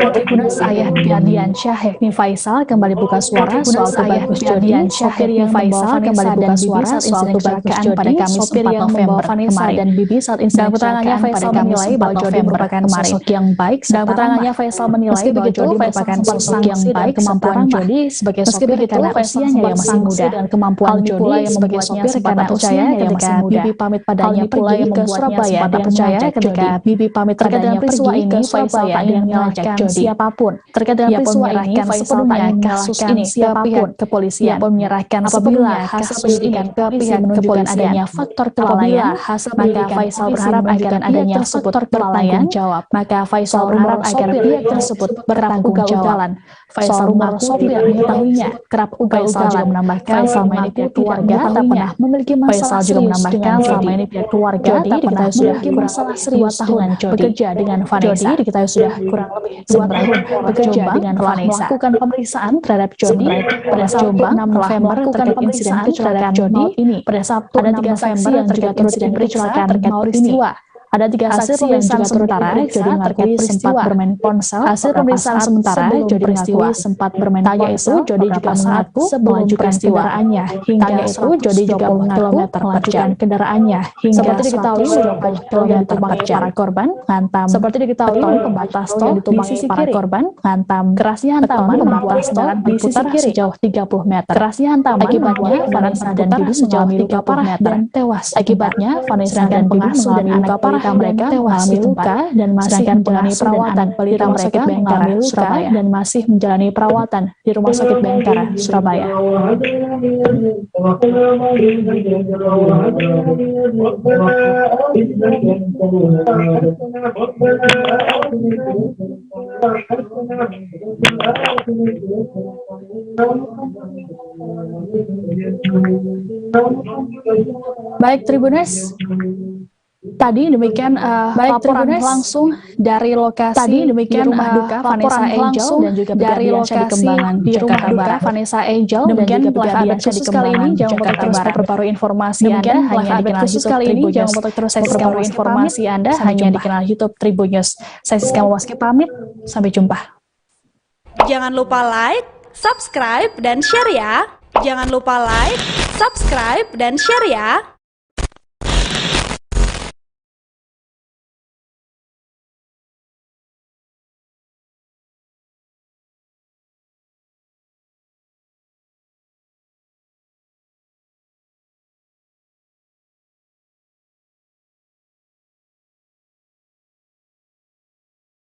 Tribunus ayah Bibi Ardiansyah yakni Faisal kembali buka suara soal ayah Bibi Ardiansyah yakni Faisal kembali buka suara soal kecelakaan pada Kamis 4 November kemarin. Dan Bibi saat insiden kecelakaan pada Kamis 4 November merupakan sosok yang baik. Dan keterangannya Faisal menilai bahwa Jody merupakan sosok yang baik. Kemampuan Jody sebagai sopir karena usianya yang masih muda dan kemampuan Jody sebagai sopir karena usianya yang masih muda. Bibi pamit padanya pergi ke Surabaya dan percaya ketika Bibi pamit padanya pergi ke Surabaya dengan menyalahkan siapapun. Terkait dengan peristiwa ini, Faisal tak kasus ini siapapun kepolisian pun menyerahkan apabila hasil penyidikan ke pihak menunjukkan adanya faktor kelalaian, maka Faisal berharap agar adanya faktor kelalaian jawab. Maka Faisal berharap agar pihak tersebut bertanggung jawab. Faisal sopir mengetahuinya kerap ugal-ugalan juga menambahkan selama ini pihak keluarga tak pernah memiliki masalah serius dengan selama ini pihak keluarga tak pernah memiliki masalah serius dengan bekerja dengan Vanessa. Diketahui sudah kurang lebih 2 tahun bekerja dengan Vanessa. Melakukan pemeriksaan terhadap Jody pada Jombang 6 November terkait insiden kecelakaan Jody ini. Pada Sabtu 6 November yang juga turut diperiksa terkait peristiwa. Ada 3 saksi yang juga sementara Jody mengakui sempat bermain ponsel. Hasil pemeriksaan sementara Jody mengakui sempat bermain ponsel. Jody juga mengaku melajukan kendaraannya hingga itu Jody juga mengaku melajukan kendaraannya hingga seperti diketahui 20 km per jam. Para korban menghantam seperti diketahui pembatas tol di sisi kiri. Korban menghantam kerasnya hantaman pembatas tol di sisi kiri sejauh 30 meter. Kerasnya hantaman akibatnya Vanessa dan Jody mengalami luka parah dan tewas. Akibatnya Vanessa dan pengasuh dan anak balita mereka mengalami luka dan masih menjalani perawatan di Rumah Sakit Bayangkara Surabaya dan masih menjalani perawatan di Rumah Sakit Bayangkara Surabaya. Baik Tribuners, tadi demikian laporan langsung dari lokasi tadi demikian rumah duka Vanessa Angel dan juga dari lokasi di rumah duka Vanessa Angel demikian live update khusus kali ini. Jangan lupa terus memperbarui informasi Anda hanya di kanal YouTube Tribun News. Jangan lupa terus memperbarui informasi Anda hanya di kanal YouTube Tribun News. Saya Siska Waski pamit, sampai jumpa. Jangan lupa like, subscribe, dan share ya. Jangan lupa like, subscribe, dan share ya.